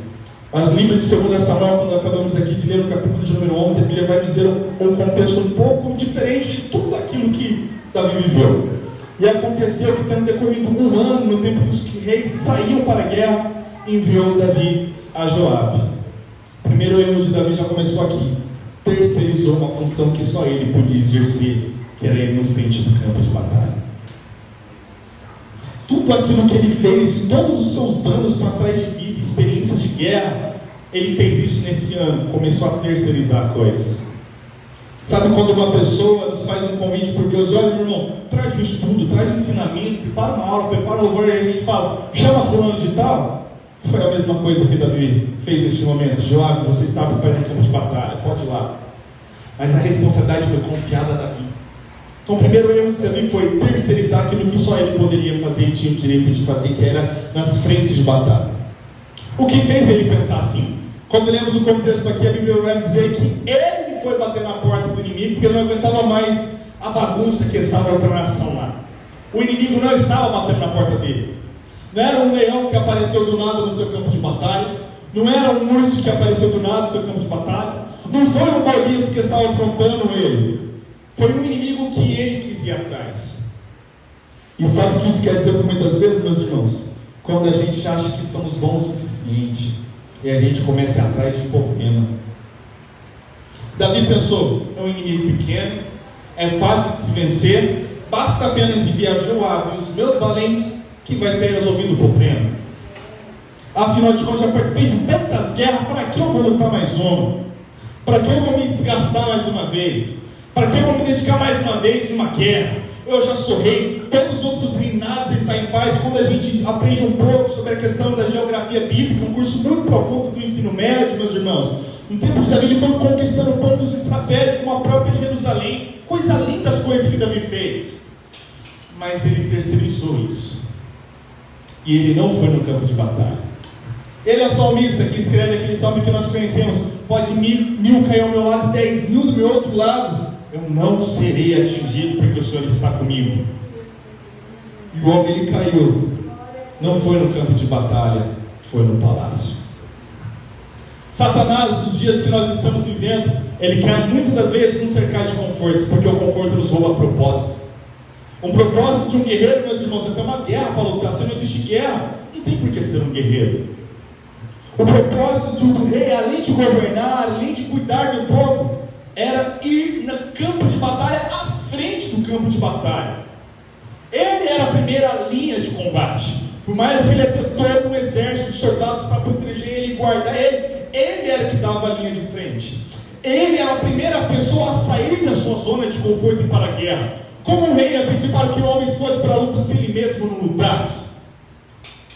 Speaker 1: Mas no livro de 2 Samuel, quando acabamos aqui de ler o capítulo de número 11, a Bíblia vai dizer um contexto um pouco diferente de tudo aquilo que Davi viveu. E aconteceu que, tendo decorrido um ano, no tempo que os reis saíam para a guerra, enviou Davi a Joabe. O primeiro erro de Davi já começou aqui: terceirizou uma função que só ele podia exercer, que era ir no frente do campo de batalha. Tudo aquilo que ele fez em todos os seus anos para trás de vida, experiências de guerra, ele fez isso nesse ano, começou a terceirizar coisas. Sabe quando uma pessoa nos faz um convite por Deus: olha, meu irmão, traz um estudo, traz um ensinamento, prepara uma aula, prepara um louvor, e a gente fala: chama fulano de tal? Foi a mesma coisa que Davi fez neste momento. Joabe, você está preparando o campo de batalha, pode ir lá. Mas a responsabilidade foi confiada a Davi. Então o primeiro erro de Davi foi terceirizar aquilo que só ele poderia fazer e tinha o direito de fazer, que era nas frentes de batalha. O que fez ele pensar assim? Quando lemos o contexto aqui, a Bíblia vai dizer que ele foi bater na porta do inimigo, porque ele não aguentava mais a bagunça que estava a outra nação lá. O inimigo não estava batendo na porta dele. Não era um leão que apareceu do nada no seu campo de batalha. Não era um urso que apareceu do nada no seu campo de batalha. Não foi um Golias que estava afrontando ele. Foi um inimigo que ele quis ir atrás. E sabe o que isso quer dizer por muitas vezes, meus irmãos? Quando a gente acha que somos bons o suficiente e a gente começa a ir atrás de problema. Davi pensou, é um inimigo pequeno, é fácil de se vencer, basta apenas enviar Joabe e os meus valentes que vai ser resolvido o problema. Afinal de contas, já participei de tantas guerras, para que eu vou lutar mais uma? Para que eu vou me desgastar mais uma vez? Para que eu vou me dedicar mais uma vez em uma guerra? Eu já sou rei, todos os outros reinados ele está em paz. Quando a gente aprende um pouco sobre a questão da geografia bíblica, um curso muito profundo do ensino médio, meus irmãos, em tempo de Davi ele foi conquistando pontos estratégicos, como a própria Jerusalém, coisa linda as coisas que Davi fez, mas ele terceirizou isso, e ele não foi no campo de batalha. Ele é o salmista que escreve aquele salmo que nós conhecemos, pode mil cair ao meu lado, 10.000 do meu outro lado, eu não serei atingido, porque o Senhor está comigo. E o homem ele caiu, não foi no campo de batalha, foi no palácio. Satanás, nos dias que nós estamos vivendo, ele quer muitas das vezes nos cercar de conforto, porque o conforto nos rouba propósito. Um propósito de um guerreiro, meus irmãos, é ter uma guerra para lutar. Se não existe guerra, não tem por que ser um guerreiro. O propósito do rei, além de governar, além de cuidar do povo, era ir no campo de batalha, à frente do campo de batalha. Ele era a primeira linha de combate. Por mais que ele ia ter todo um exército de soldados para proteger ele e guardar ele, ele era que dava a linha de frente. Ele era a primeira pessoa a sair da sua zona de conforto e para a guerra. Como o rei ia pedir para que o homem fosse para a luta se ele mesmo não lutasse?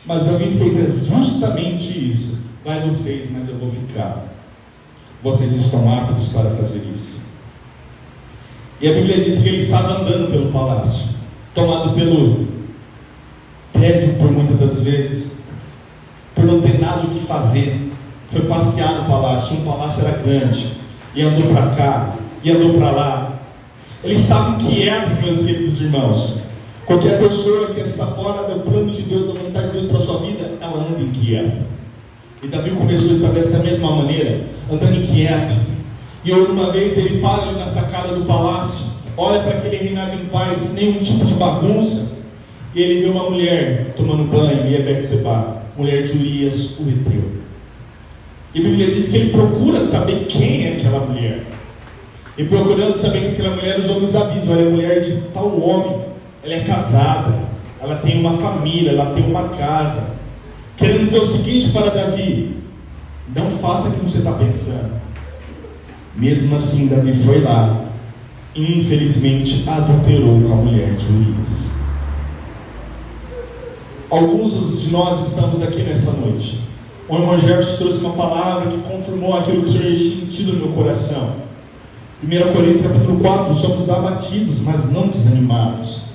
Speaker 1: Mas Davi fez justamente isso. Vai vocês, mas eu vou ficar. Vocês estão aptos para fazer isso. E a Bíblia diz que ele estava andando pelo palácio, tomado pelo tédio por muitas das vezes, por não ter nada o que fazer. Foi passear no palácio, um palácio era grande, e andou para cá, e andou para lá. Eles estavam inquietos, meus queridos irmãos. Qualquer pessoa que está fora do plano de Deus, da vontade de Deus para a sua vida, ela anda inquieta. E Davi começou a estabelecer da mesma maneira, andando inquieto. E uma vez ele para ali na sacada do palácio, olha para aquele reinado em paz, nenhum tipo de bagunça, e ele vê uma mulher tomando banho, e é Betseba, mulher de Urias, o heteu. E a Bíblia diz que ele procura saber quem é aquela mulher. E procurando saber quem é aquela mulher, os homens avisam, ela é mulher de tal homem, ela é casada, ela tem uma família, ela tem uma casa. Querendo dizer o seguinte para Davi: não faça aquilo que você está pensando. Mesmo assim, Davi foi lá e infelizmente adulterou com a mulher de Urias. Alguns de nós estamos aqui nesta noite. O irmão Jefferson trouxe uma palavra que confirmou aquilo que o Senhor tinha tido no meu coração. 1 Coríntios capítulo 4, somos abatidos, mas não desanimados.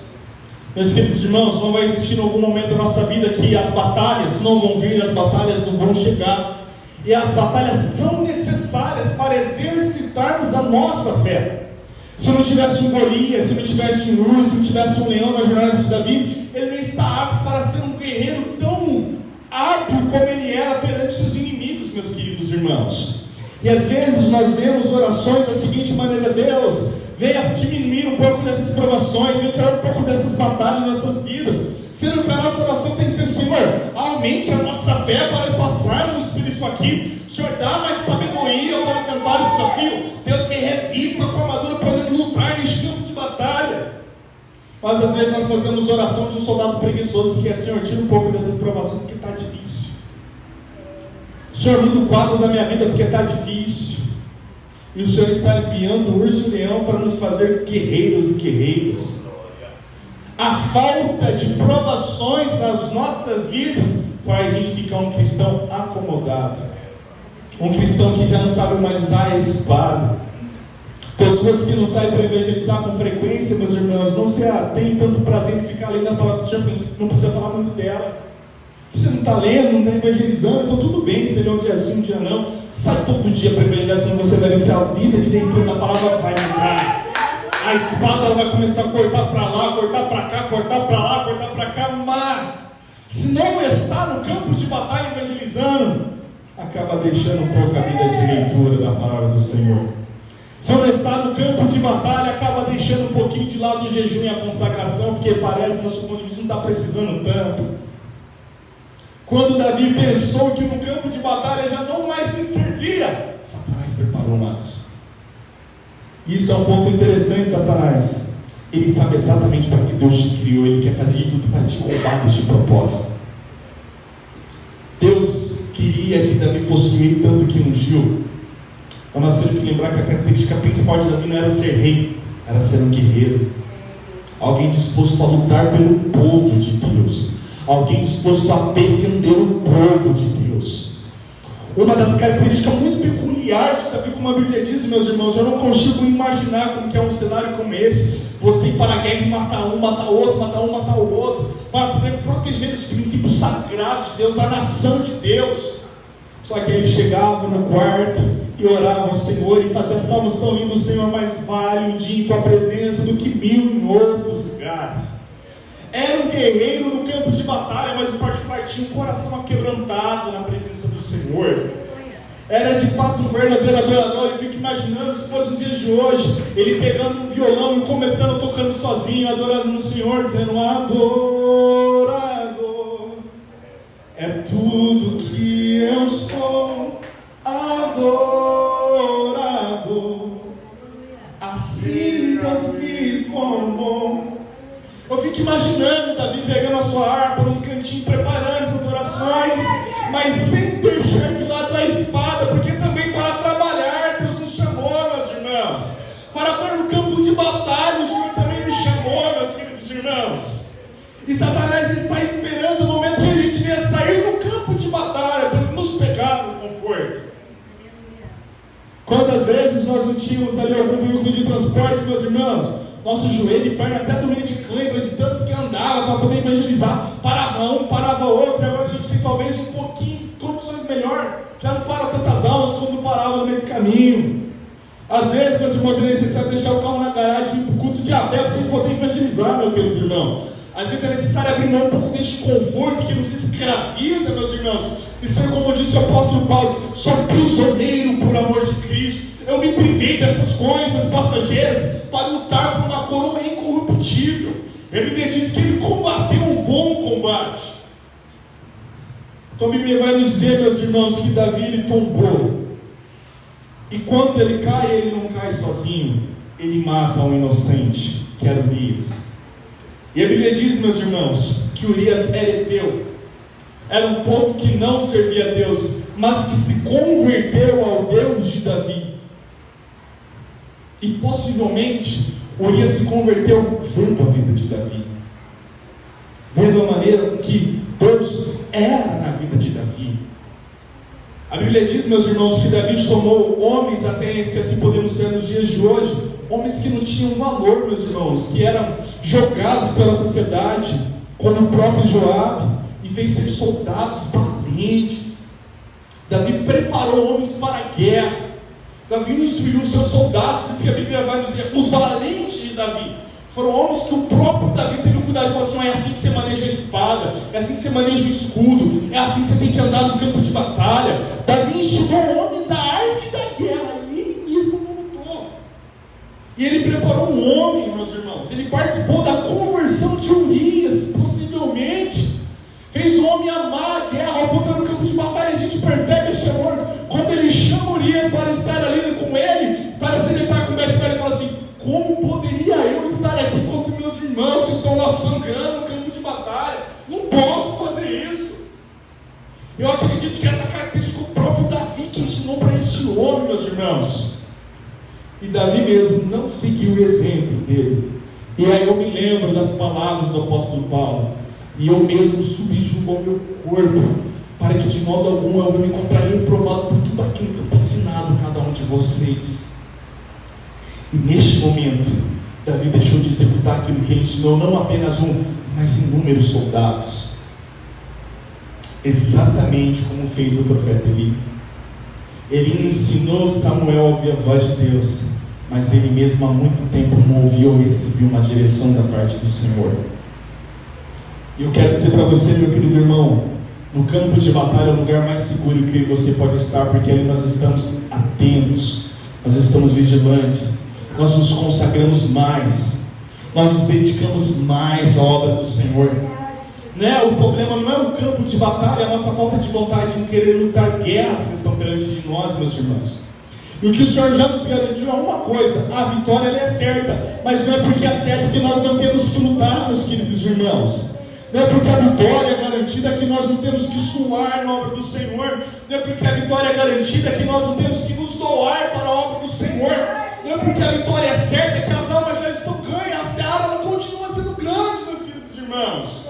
Speaker 1: Meus queridos irmãos, não vai existir em algum momento da nossa vida que as batalhas não vão vir, as batalhas não vão chegar. E as batalhas são necessárias para exercitarmos a nossa fé. Se não tivesse um Golias, se não tivesse um urso, se não tivesse um leão na jornada de Davi, ele não está apto para ser um guerreiro tão hábil como ele era perante seus inimigos, meus queridos irmãos. E às vezes nós vemos orações da seguinte maneira: Deus, venha diminuir um pouco dessas provações, venha tirar um pouco dessas batalhas em nossas vidas. Sendo que a nossa oração tem que ser: Senhor, aumente a nossa fé para passarmos por isso aqui. Senhor, dá mais sabedoria para enfrentar o desafio. Deus, me revista com a armadura para poder lutar neste campo de batalha. Mas às vezes nós fazemos oração de um soldado preguiçoso, que é: Senhor, tira um pouco dessas provações porque está difícil. Senhor, muda o quadro da minha vida porque está difícil. E o Senhor está enviando o urso e o leão para nos fazer guerreiros e guerreiras. A falta de provações nas nossas vidas faz a gente ficar um cristão acomodado, um cristão que já não sabe mais usar a espada. Pessoas que não saem para evangelizar com frequência, meus irmãos, não se tem tanto prazer em ficar lendo a palavra do Senhor, não precisa falar muito dela. Você não está lendo, não está evangelizando, então tudo bem, se ele é um dia sim, um dia não. Sai todo dia para evangelizar, senão você vai ver que a vida de leitura da palavra vai mudar. A espada ela vai começar a cortar para lá, cortar para cá, cortar para lá, cortar para cá, mas se não está no campo de batalha evangelizando, acaba deixando um pouco a vida de leitura da palavra do Senhor. Se não está no campo de batalha, acaba deixando um pouquinho de lado o jejum e a consagração, porque parece, nosso ponto de vista, não está precisando tanto. Quando Davi pensou que no campo de batalha já não mais lhe servia, Satanás preparou o laço. Isso é um ponto interessante, Satanás. Ele sabe exatamente para que Deus te criou. Ele quer fazer de tudo para te roubar deste propósito. Deus queria que Davi fosse o rei, tanto que ungiu. Então nós temos que lembrar que a característica principal de Davi não era ser rei, era ser um guerreiro. Alguém disposto a lutar pelo povo de Deus. Alguém disposto a defender o povo de Deus. Uma das características muito peculiares de Davi, como a Bíblia diz, meus irmãos, eu não consigo imaginar como que é um cenário como esse, você ir para a guerra e matar um, matar o outro, matar um, matar o outro, para poder proteger os princípios sagrados de Deus, a nação de Deus. Só que ele chegava no quarto e orava ao Senhor e fazia salmos tão lindos: Senhor, mais vale um dia em tua presença do que 1000 em outros lugares. Era um guerreiro no campo de batalha, mas no particular tinha um coração aquebrantado na presença do Senhor. Era de fato um verdadeiro adorador. Eu fico imaginando, se fosse nos dias de hoje, ele pegando um violão e começando tocando sozinho, adorando no Senhor, dizendo: adorador, é tudo que eu sou, adorador, assim Deus me formou. Eu fico imaginando Davi pegando a sua harpa nos cantinhos, preparando as adorações, mas sem deixar de lado a espada, porque também para trabalhar Deus nos chamou, meus irmãos. Para estar no campo de batalha, o Senhor também nos chamou, meus queridos irmãos. E Satanás está esperando o momento que a gente venha sair do campo de batalha para nos pegar no conforto. Quantas vezes nós não tínhamos ali algum veículo de transporte, meus irmãos? Nosso joelho e perna até doía de cãibra, de tanto que andava para poder evangelizar. Parava um, parava outro, e agora a gente tem talvez um pouquinho, condições melhor. Já não para tantas almas quando parava no meio do caminho. Às vezes, meus irmãos, é necessário deixar o carro na garagem e ir para o culto de a pé para você poder evangelizar, meu querido irmão. Às vezes é necessário abrir mão um pouco deste conforto que nos escraviza, meus irmãos. E ser, como disse o apóstolo Paulo, sou prisioneiro por amor de Cristo. Eu me privei dessas coisas passageiras para lutar por uma coroa incorruptível. A Bíblia diz que ele combateu um bom combate. Então a Bíblia vai nos dizer, meus irmãos, que Davi ele tombou. E quando ele cai, ele não cai sozinho. Ele mata um inocente, que era Urias. E a Bíblia diz, meus irmãos, que Urias era heteu. Era um povo que não servia a Deus, mas que se converteu ao Deus de Davi. E possivelmente Urias se converteu vendo a vida de Davi, vendo a maneira com que Deus era na vida de Davi. A Bíblia diz, meus irmãos, que Davi chamou homens, até se assim podemos ser nos dias de hoje, homens que não tinham valor, meus irmãos, que eram jogados pela sociedade, como o próprio Joabe, e fez ser soldados valentes. Davi preparou homens para a guerra. Davi instruiu os seus soldados, por isso que a Bíblia vai nos dizer, os valentes de Davi. Foram homens que o próprio Davi teve cuidado de falar assim: não é assim que você maneja a espada, é assim que você maneja o escudo, é assim que você tem que andar no campo de batalha. Davi ensinou homens a arte da guerra, e ele mesmo não lutou. E ele preparou um homem, meus irmãos, ele participou da conversão de Urias, possivelmente. Fez o homem amar a guerra, ao ponto no campo de batalha. A gente percebe este amor quando ele chama Urias para estar ali com ele, para se deitar com Betseba. Ele fala assim: como poderia eu estar aqui enquanto meus irmãos estão lá sangrando no campo de batalha? Não posso fazer isso. Eu acredito que essa característica o próprio Davi que ensinou para este homem, meus irmãos. E Davi mesmo não seguiu o exemplo dele. E aí eu me lembro das palavras do apóstolo Paulo: e eu mesmo subjugo o meu corpo, para que de modo algum eu me encontrarei reprovado por tudo aquilo que eu tenho ensinado a cada um de vocês. E neste momento, Davi deixou de executar aquilo que ele ensinou, não apenas um, mas inúmeros soldados. Exatamente como fez o profeta Eli. Ele ensinou Samuel a ouvir a voz de Deus, mas ele mesmo há muito tempo não ouvia ou recebia uma direção da parte do Senhor. E eu quero dizer para você, meu querido irmão, no campo de batalha é o lugar mais seguro que você pode estar, porque ali nós estamos atentos, nós estamos vigilantes, nós nos consagramos mais, nós nos dedicamos mais à obra do Senhor. Né? O problema não é o campo de batalha, é a nossa falta de vontade em querer lutar guerras que estão perante de nós, meus irmãos. E o que o Senhor já nos garantiu é uma coisa: a vitória ela é certa, mas não é porque é certa que nós não temos que lutar, meus queridos irmãos. Não é porque a vitória é garantida que nós não temos que suar na obra do Senhor. Não é porque a vitória é garantida que nós não temos que nos doar para a obra do Senhor. Não é porque a vitória é certa que as almas já estão ganhas. A seara ela continua sendo grande, meus queridos irmãos.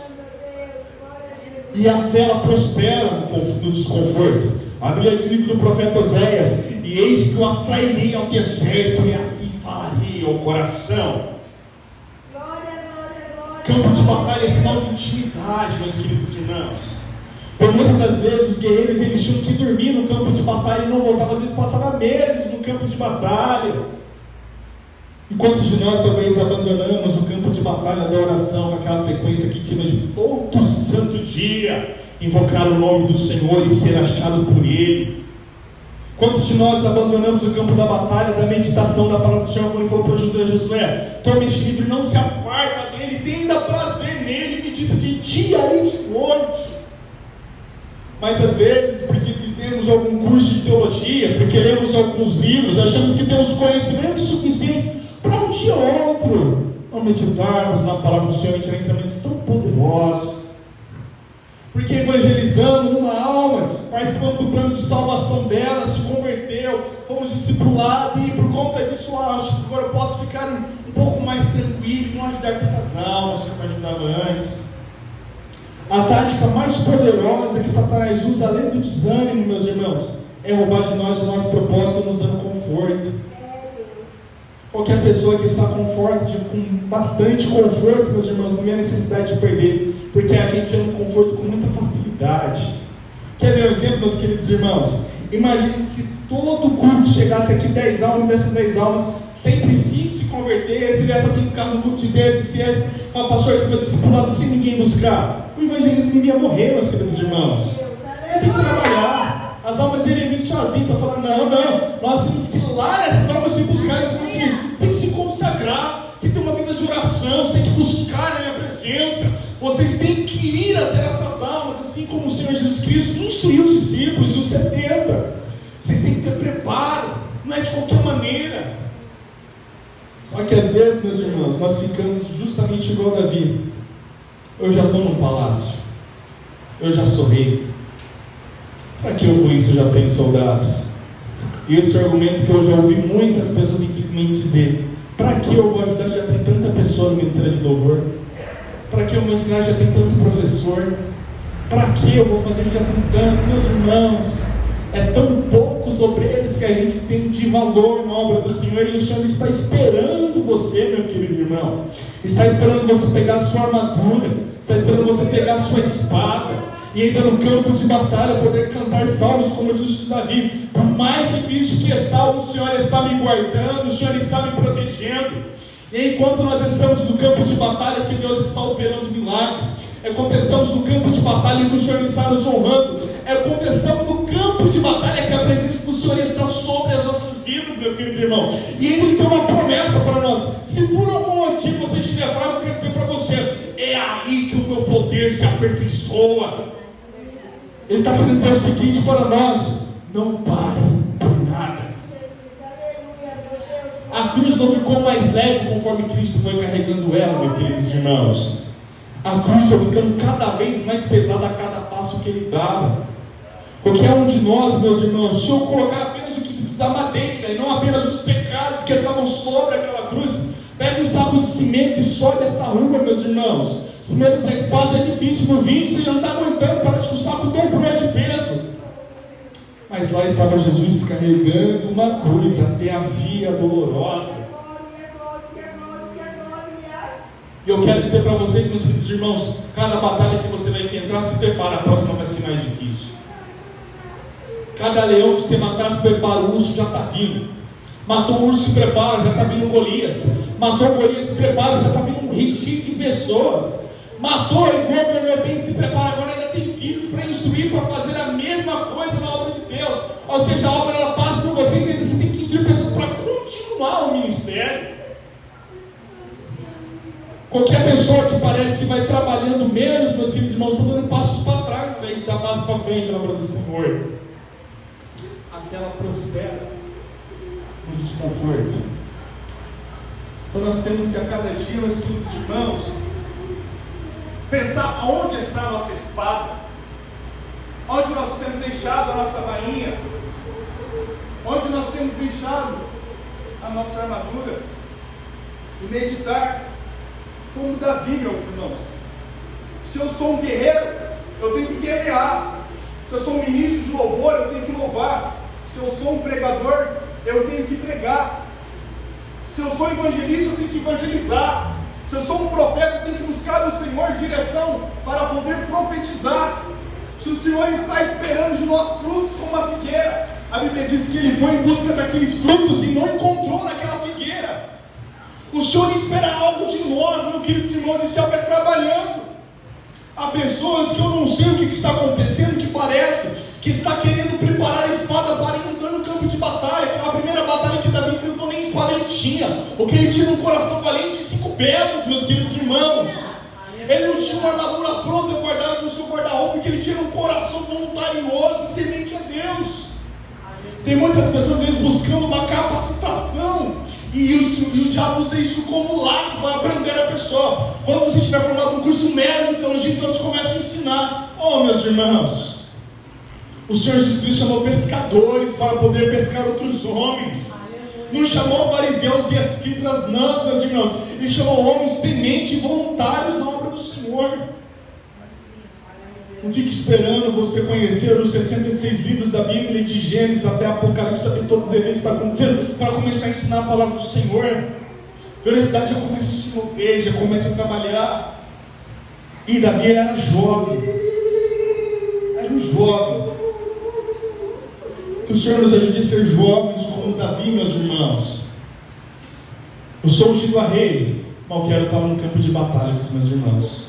Speaker 1: E a fé ela prospera no desconforto. A Bíblia diz no livro do profeta Oséias: e eis que eu atrairei ao deserto e aí falarei ao coração. Campo de batalha é sinal de intimidade, meus queridos irmãos. Por muitas das vezes os guerreiros eles tinham que dormir no campo de batalha e não voltavam, às vezes passava meses no campo de batalha. E quantos de nós talvez abandonamos o campo de batalha da oração com aquela frequência que tínhamos de todo santo dia invocar o nome do Senhor e ser achado por Ele? Quantos de nós abandonamos o campo da batalha, da meditação da palavra do Senhor, quando Ele falou para Josué: Josué, tome este livro, não se aparta dele, tenha prazer nele, medita de dia e de noite. Mas às vezes, porque fizemos algum curso de teologia, porque lemos alguns livros, achamos que temos conhecimento suficiente para um dia ou outro não meditarmos na palavra do Senhor e tirar ensinamentos tão poderosos. Porque evangelizamos uma alma, participamos do plano de salvação dela, se converteu, fomos discipulados, e por conta disso eu acho que agora eu posso ficar um pouco mais tranquilo, não ajudar tantas almas como eu ajudava antes. A tática mais poderosa que Satanás usa, além do desânimo, meus irmãos, é roubar de nós o nosso propósito, nos dando conforto. Qualquer pessoa que está com bastante conforto, meus irmãos, não tem necessidade de perder, porque a gente anda no conforto com muita facilidade. Quer ver um exemplo, meus queridos irmãos? Imagine se todo culto chegasse aqui 10 almas, e dessas 10 almas, sempre 5 se converter, se viesse assim, no caso, no culto de terça, se viesse uma pastor que foi discipulado sem ninguém buscar, o evangelismo ia morrer, meus queridos irmãos. Ia ter que trabalhar. As almas iriam vir sozinhas, está falando: não, nós temos que ir lá, essas almas se buscar, elas vão seguir. Você tem que se consagrar, você tem que ter uma vida de oração, você tem que buscar a minha presença, vocês têm que ir até essas almas, assim como o Senhor Jesus Cristo instruiu os discípulos e os 70. Vocês têm que ter preparo, não é de qualquer maneira. Só que às vezes, meus irmãos, nós ficamos justamente igual Davi. Eu já estou num palácio, eu já sou rei. Para que eu vou isso? Eu já tenho soldados. E esse é o argumento que eu já ouvi muitas pessoas infelizmente dizer: para que eu vou ajudar? Já tem tanta pessoa no ministério de louvor. Para que eu vou ensinar? Já tem tanto professor. Para que eu vou fazer? Já tem tanto. Meus irmãos, é tão poucos obreiros que a gente tem de valor na obra do Senhor, e o Senhor está esperando você, meu querido irmão. Está esperando você pegar a sua armadura, está esperando você pegar a sua espada e ainda no campo de batalha poder cantar salmos, como disse Davi: por mais difícil que está, o Senhor está me guardando, o Senhor está me protegendo. E enquanto nós estamos no campo de batalha, que Deus está operando milagres. É quando estamos no campo de batalha que o Senhor está nos honrando. É quando estamos no campo de batalha que a presença do Senhor está sobre as nossas vidas, meu querido irmão. E Ele tem uma promessa para nós: se por algum motivo você estiver fraco, eu quero dizer para você, é aí que o meu poder se aperfeiçoa. Ele está querendo dizer o seguinte para nós: não pare por nada. A cruz não ficou mais leve conforme Cristo foi carregando ela, meus queridos irmãos. A cruz foi ficando cada vez mais pesada a cada passo que Ele dava. Qualquer um de nós, meus irmãos, se eu colocar apenas o que da madeira e não apenas os pecados que estavam sobre aquela cruz, pega um saco de cimento e sobe essa rua, meus irmãos. Os primeiros 10 passos é difícil, no 20 você já não está aguentando, parece que o saco dobrou de peso. Mas lá estava Jesus carregando uma cruz até a via dolorosa. E eu quero dizer para vocês, meus queridos irmãos, cada batalha que você vai enfrentar, se prepara, a próxima vai ser mais difícil. Cada leão que você matar, se prepara, o urso já está vindo. Matou o urso, se prepara, já está vindo Golias. Matou Golias, se prepara, já está vindo um rei cheio de pessoas. matou e governou bem, se prepara agora, ainda tem filhos para instruir, para fazer a mesma coisa na obra de Deus. Ou seja, a obra ela passa por vocês e ainda você tem que instruir pessoas para continuar o ministério. Qualquer pessoa que parece que vai trabalhando menos, meus queridos irmãos, está dando passos para trás, ao invés de dar passos para frente na obra do Senhor. A fé ela prospera no desconforto. Então nós temos que a cada dia, meus queridos irmãos, pensar aonde está a nossa espada, onde nós temos deixado a nossa bainha, onde nós temos deixado a nossa armadura, e meditar como Davi, meus irmãos. Se eu sou um guerreiro, eu tenho que guerrear. Se eu sou um ministro de louvor, eu tenho que louvar. Se eu sou um pregador, eu tenho que pregar. Se eu sou evangelista, eu tenho que evangelizar. Se eu sou um profeta, eu tenho que buscar no Senhor direção para poder profetizar. Se o Senhor está esperando de nós frutos como a figueira, a Bíblia diz que ele foi em busca daqueles frutos e não encontrou naquela figueira. O Senhor espera algo de nós, meus queridos irmãos, esse algo é trabalhando. Há pessoas que eu não sei o que está acontecendo, que parece que está querendo preparar a espada para entrar no campo de batalha. A primeira batalha que Davi enfrentou, nem espada ele tinha. O que ele tinha um coração valente e 5 pedras, meus queridos irmãos. Ele não tinha uma armadura pronta guardada no seu guarda-roupa, porque ele tinha um coração voluntarioso, temente a Deus. Tem muitas pessoas às vezes buscando uma capacitação, e o diabo usa isso como laço para prender a pessoa. Quando você tiver formado um curso médio de teologia, então você começa a ensinar. Oh, meus irmãos, o Senhor Jesus Cristo chamou pescadores para poder pescar outros homens. Não chamou fariseus e escribas, não, meus irmãos. Ele chamou homens tementes e voluntários na obra do Senhor. Não fique esperando você conhecer os 66 livros da Bíblia, de Gênesis até Apocalipse, saber todos os eventos que estão acontecendo, para começar a ensinar a palavra do Senhor. A velocidade já começa a se mover, já começa a trabalhar. E Davi era jovem. Era um jovem. Que o Senhor nos ajude a ser jovens como Davi, meus irmãos. Eu sou ungido a rei, mal quero estar no campo de batalha com os meus irmãos.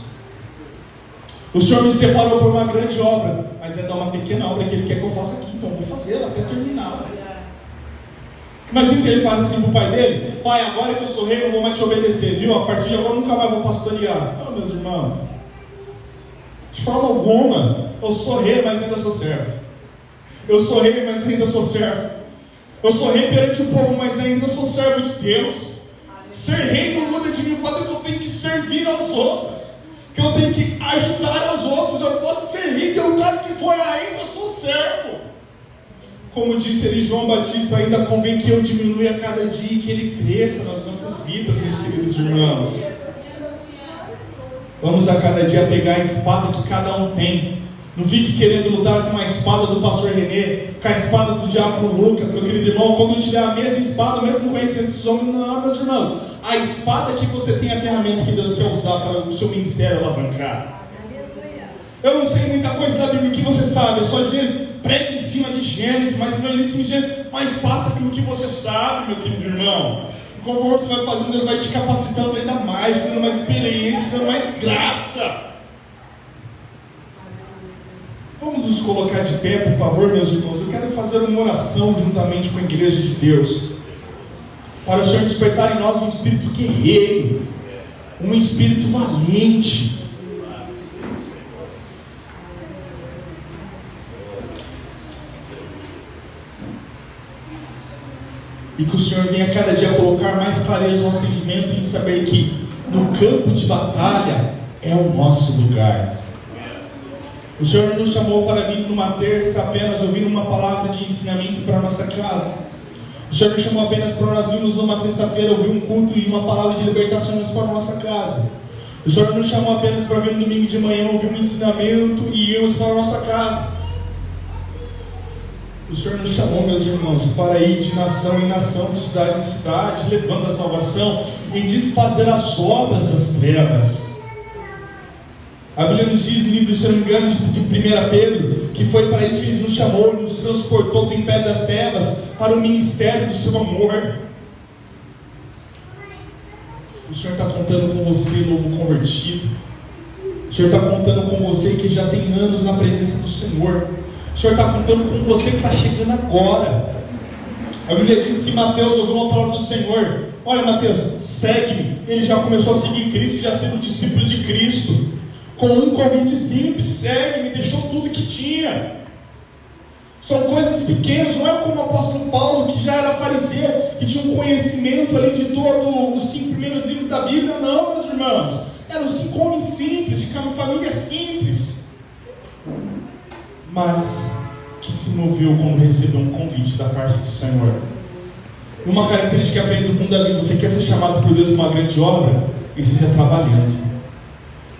Speaker 1: O Senhor me separou por uma grande obra, mas é dar uma pequena obra que Ele quer que eu faça aqui, então eu vou fazê-la até terminá-la. Imagina se ele faz assim para o pai dele: pai, agora que eu sou rei, eu não vou mais te obedecer, viu? A partir de agora eu nunca mais vou pastorear. Não, meus irmãos, de forma alguma. Eu sou rei, mas ainda sou servo. Eu sou rei, mas ainda sou servo. Eu sou rei perante o povo, mas ainda sou servo de Deus. Ser rei não muda de mim o fato de que eu tenho que servir aos outros, que eu tenho que ajudar aos outros. Eu posso ser rei, que o cara que foi ainda sou servo. Como disse ele, João Batista, ainda convém que eu diminua a cada dia e que ele cresça nas nossas vidas, meus queridos irmãos. Vamos a cada dia pegar a espada que cada um tem. Não fique querendo lutar com a espada do pastor Renê, com a espada do diácono Lucas, meu querido irmão. Quando tiver a mesma espada, o mesmo conhecimento desses homens, não, meus irmãos. A espada que você tem é a ferramenta que Deus quer usar para o seu ministério alavancar. Eu não sei muita coisa da Bíblia que você sabe, eu só Gênesis, prega em cima de Gênesis, mas em cima de Gênesis, mas faça aquilo que você sabe, meu querido irmão. E conforme você vai fazendo, Deus vai te capacitando ainda mais, dando mais experiência, dando mais graça. Vamos nos colocar de pé, por favor, meus irmãos. Eu quero fazer uma oração juntamente com a igreja de Deus, para o Senhor despertar em nós um espírito guerreiro, um espírito valente. E que o Senhor venha cada dia colocar mais clareza no nosso entendimento em saber que no campo de batalha é o nosso lugar. O Senhor não nos chamou para vir numa terça apenas ouvir uma palavra de ensinamento para a nossa casa. O Senhor nos chamou apenas para nós virmos numa sexta-feira ouvir um culto e uma palavra de libertação para a nossa casa. O Senhor nos chamou apenas para vir no domingo de manhã ouvir um ensinamento e irmos para a nossa casa. O Senhor nos chamou, meus irmãos, para ir de nação em nação, de cidade em cidade, levando a salvação e desfazer as obras das trevas. A Bíblia nos diz no livro, se eu não me engano, de 1 Pedro, que foi para isso que Ele nos chamou, nos transportou do império das trevas para o ministério do seu amor. O Senhor está contando com você, novo convertido. O Senhor está contando com você que já tem anos na presença do Senhor. O Senhor está contando com você que está chegando agora. A Bíblia diz que Mateus ouviu uma palavra do Senhor. Olha, Mateus, segue-me. Ele já começou a seguir Cristo, já sendo discípulo de Cristo, com um convite simples: segue-me. Deixou tudo que tinha. São coisas pequenas, não é como o apóstolo Paulo, que já era fariseu, que tinha um conhecimento ali de todos os 5 primeiros livros da Bíblia. Não, meus irmãos, eram 5 homens simples, de família simples, mas que se moveu quando recebeu um convite da parte do Senhor. Uma característica que aprendo com Davi: você quer ser chamado por Deus para uma grande obra? Esteja trabalhando.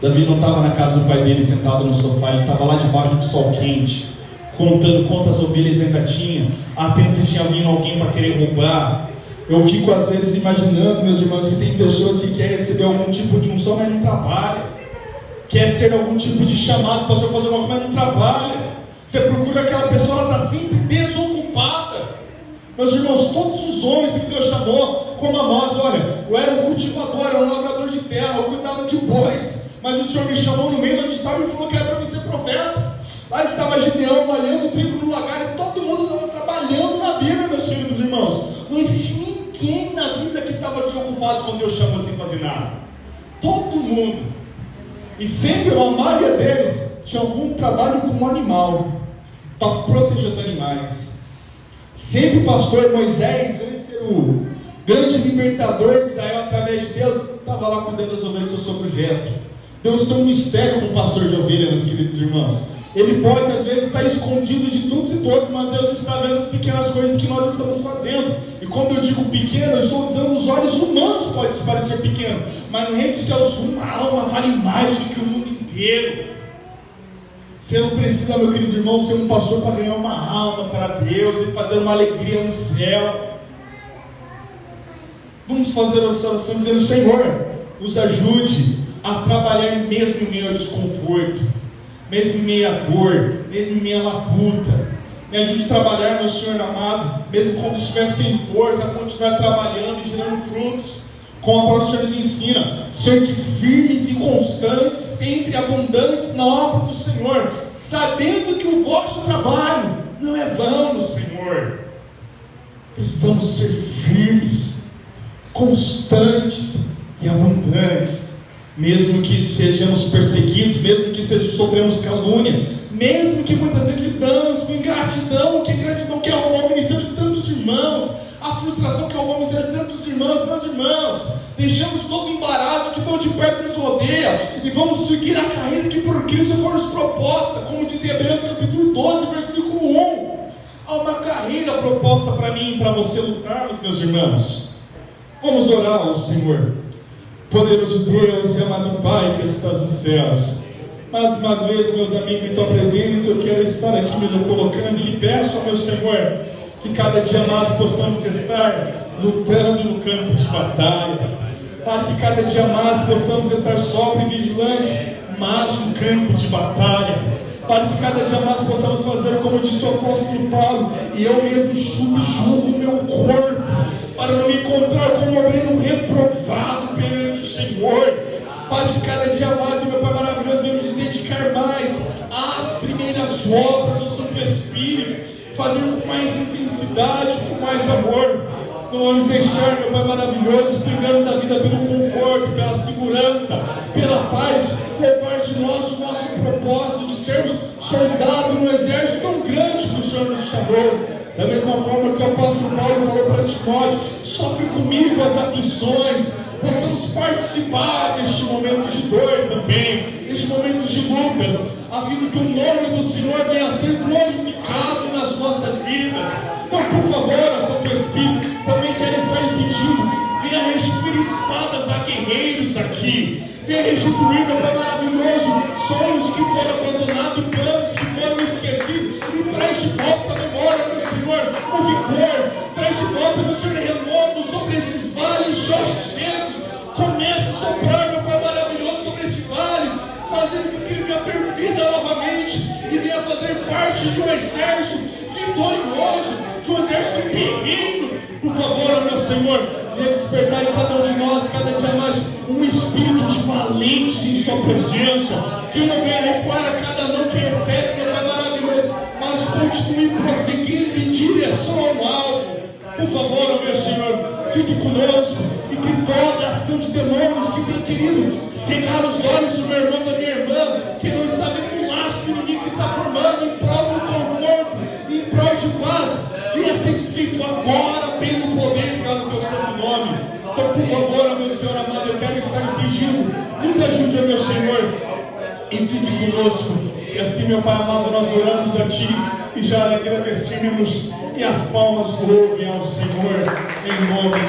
Speaker 1: Davi não estava na casa do pai dele sentado no sofá, ele estava lá debaixo do sol quente, contando quantas ovelhas ainda tinha, atento se tinha vindo alguém para querer roubar. Eu fico às vezes imaginando, meus irmãos, que tem pessoas que querem receber algum tipo de unção, mas não trabalha. Quer ser algum tipo de chamado para o Senhor fazer uma coisa, mas não trabalha. Você procura aquela pessoa, ela está sempre desocupada. Meus irmãos, todos os homens que Deus chamou, como Amós, olha, eu era um cultivador, era um lavrador de terra, eu cuidava de bois, mas o Senhor me chamou no meio de onde estava e falou que era para mim ser profeta. Lá estava Gideão malhando trigo no lagar, e todo mundo estava trabalhando na Bíblia, meus queridos irmãos. Não existe ninguém na Bíblia que estava desocupado quando Deus chamou sem fazer nada. Todo mundo. E sempre a maioria deles tinha algum trabalho com um animal, para proteger os animais. Sempre o pastor Moisés, ele ser o grande libertador de Israel através de Deus, estava lá cuidando das ovelhas do seu sogro Jetro. Deus tem um mistério com o pastor de ovelha, meus queridos irmãos. Ele pode às vezes estar escondido de todos e todos, mas Deus está vendo as pequenas coisas que nós estamos fazendo. E quando eu digo pequeno, eu estou dizendo os olhos humanos pode se parecer pequeno, mas no reino dos céus uma alma vale mais do que o mundo inteiro. Você não precisa, meu querido irmão, ser um pastor para ganhar uma alma para Deus e fazer uma alegria no céu. Vamos fazer a oração dizendo: Senhor, nos ajude a trabalhar mesmo em meio ao desconforto, mesmo em meio à dor, mesmo em meio à labuta. Me ajude a trabalhar, meu Senhor amado, mesmo quando estiver sem força, a continuar trabalhando e gerando frutos. Com a qual o Senhor nos ensina, ser de firmes e constantes, sempre abundantes na obra do Senhor, sabendo que o vosso trabalho não é vão no Senhor. Precisamos ser firmes, constantes e abundantes, mesmo que sejamos perseguidos, mesmo que sofremos calúnia, mesmo que muitas vezes lidamos com ingratidão, que ingratidão quer roubar o ministério de tantos irmãos, a frustração que roubou o ministério de tantos irmãos. Meus irmãos, deixamos todo o embaraço que tão de perto nos rodeia e vamos seguir a carreira que por Cristo foi nos proposta, como diz em Hebreus capítulo 12, versículo 1. Há uma carreira proposta para mim e para você lutarmos, meus irmãos. Vamos orar ao Senhor. Poderoso Deus e amado Pai que estás nos céus, mais uma vez, meus amigos, em tua presença eu quero estar aqui me colocando e lhe peço, meu Senhor, que cada dia mais possamos estar lutando no campo de batalha, para que cada dia mais possamos estar sóbrios e vigilantes, mas no campo de batalha, para que cada dia mais possamos fazer como disse o apóstolo Paulo: e eu mesmo subjugo o meu corpo, para não me encontrar como um obreiro reprovado perante o Senhor, para que cada dia mais, meu Pai maravilhoso, venhamos nos dedicar mais às primeiras obras do Santo Espírito, fazer com mais intensidade, com mais amor. Não vamos deixar, meu Pai maravilhoso, brigando da vida pelo conforto, pela segurança, pela paz, roubar de nós o nosso propósito de sermos soldados no exército tão grande que o Senhor nos chamou. Da mesma forma que o apóstolo Paulo falou para Timóteo: sofre comigo as aflições, possamos participar deste momento de dor também, deste momento de lutas, a fim de que o nome do Senhor venha a ser glorificado nas nossas vidas. Então, por favor, a Santo Espírito, também quero estar lhe pedindo: venha restituir espadas a guerreiros aqui, venha restituir, meu Pai maravilhoso, sonhos que foram abandonados, planos que foram esquecidos, e traz de volta a memória, meu Senhor, o vigor, traz de volta, meu Senhor, renovo sobre esses vales de ossos secos. Comece a soprar, meu Pai maravilhoso, sobre este vale, fazendo com que ele venha ter vida novamente e venha fazer parte de um exército vitorioso, de um exército guerreiro. Por favor, meu Senhor, venha despertar em cada um de nós, cada dia mais, um espírito de valente em sua presença, que não venha recuar a cada não que recebe, meu Pai maravilhoso, mas continue prosseguindo em direção ao alvo. Por favor, meu Senhor, fique conosco e que toda ação de demônios que tem querido cegar os olhos do meu irmão, da minha irmã, que não está vendo o laço do inimigo que está formando em prol do conforto, em prol de paz, venha ser desfeito agora pelo poder que há no teu santo nome. Então, por favor, meu Senhor amado, eu quero estar lhe pedindo, nos ajude, meu Senhor, e fique conosco. E assim, meu Pai amado, nós oramos a Ti e já agradecemos, e as palmas louvem ao Senhor, em nome de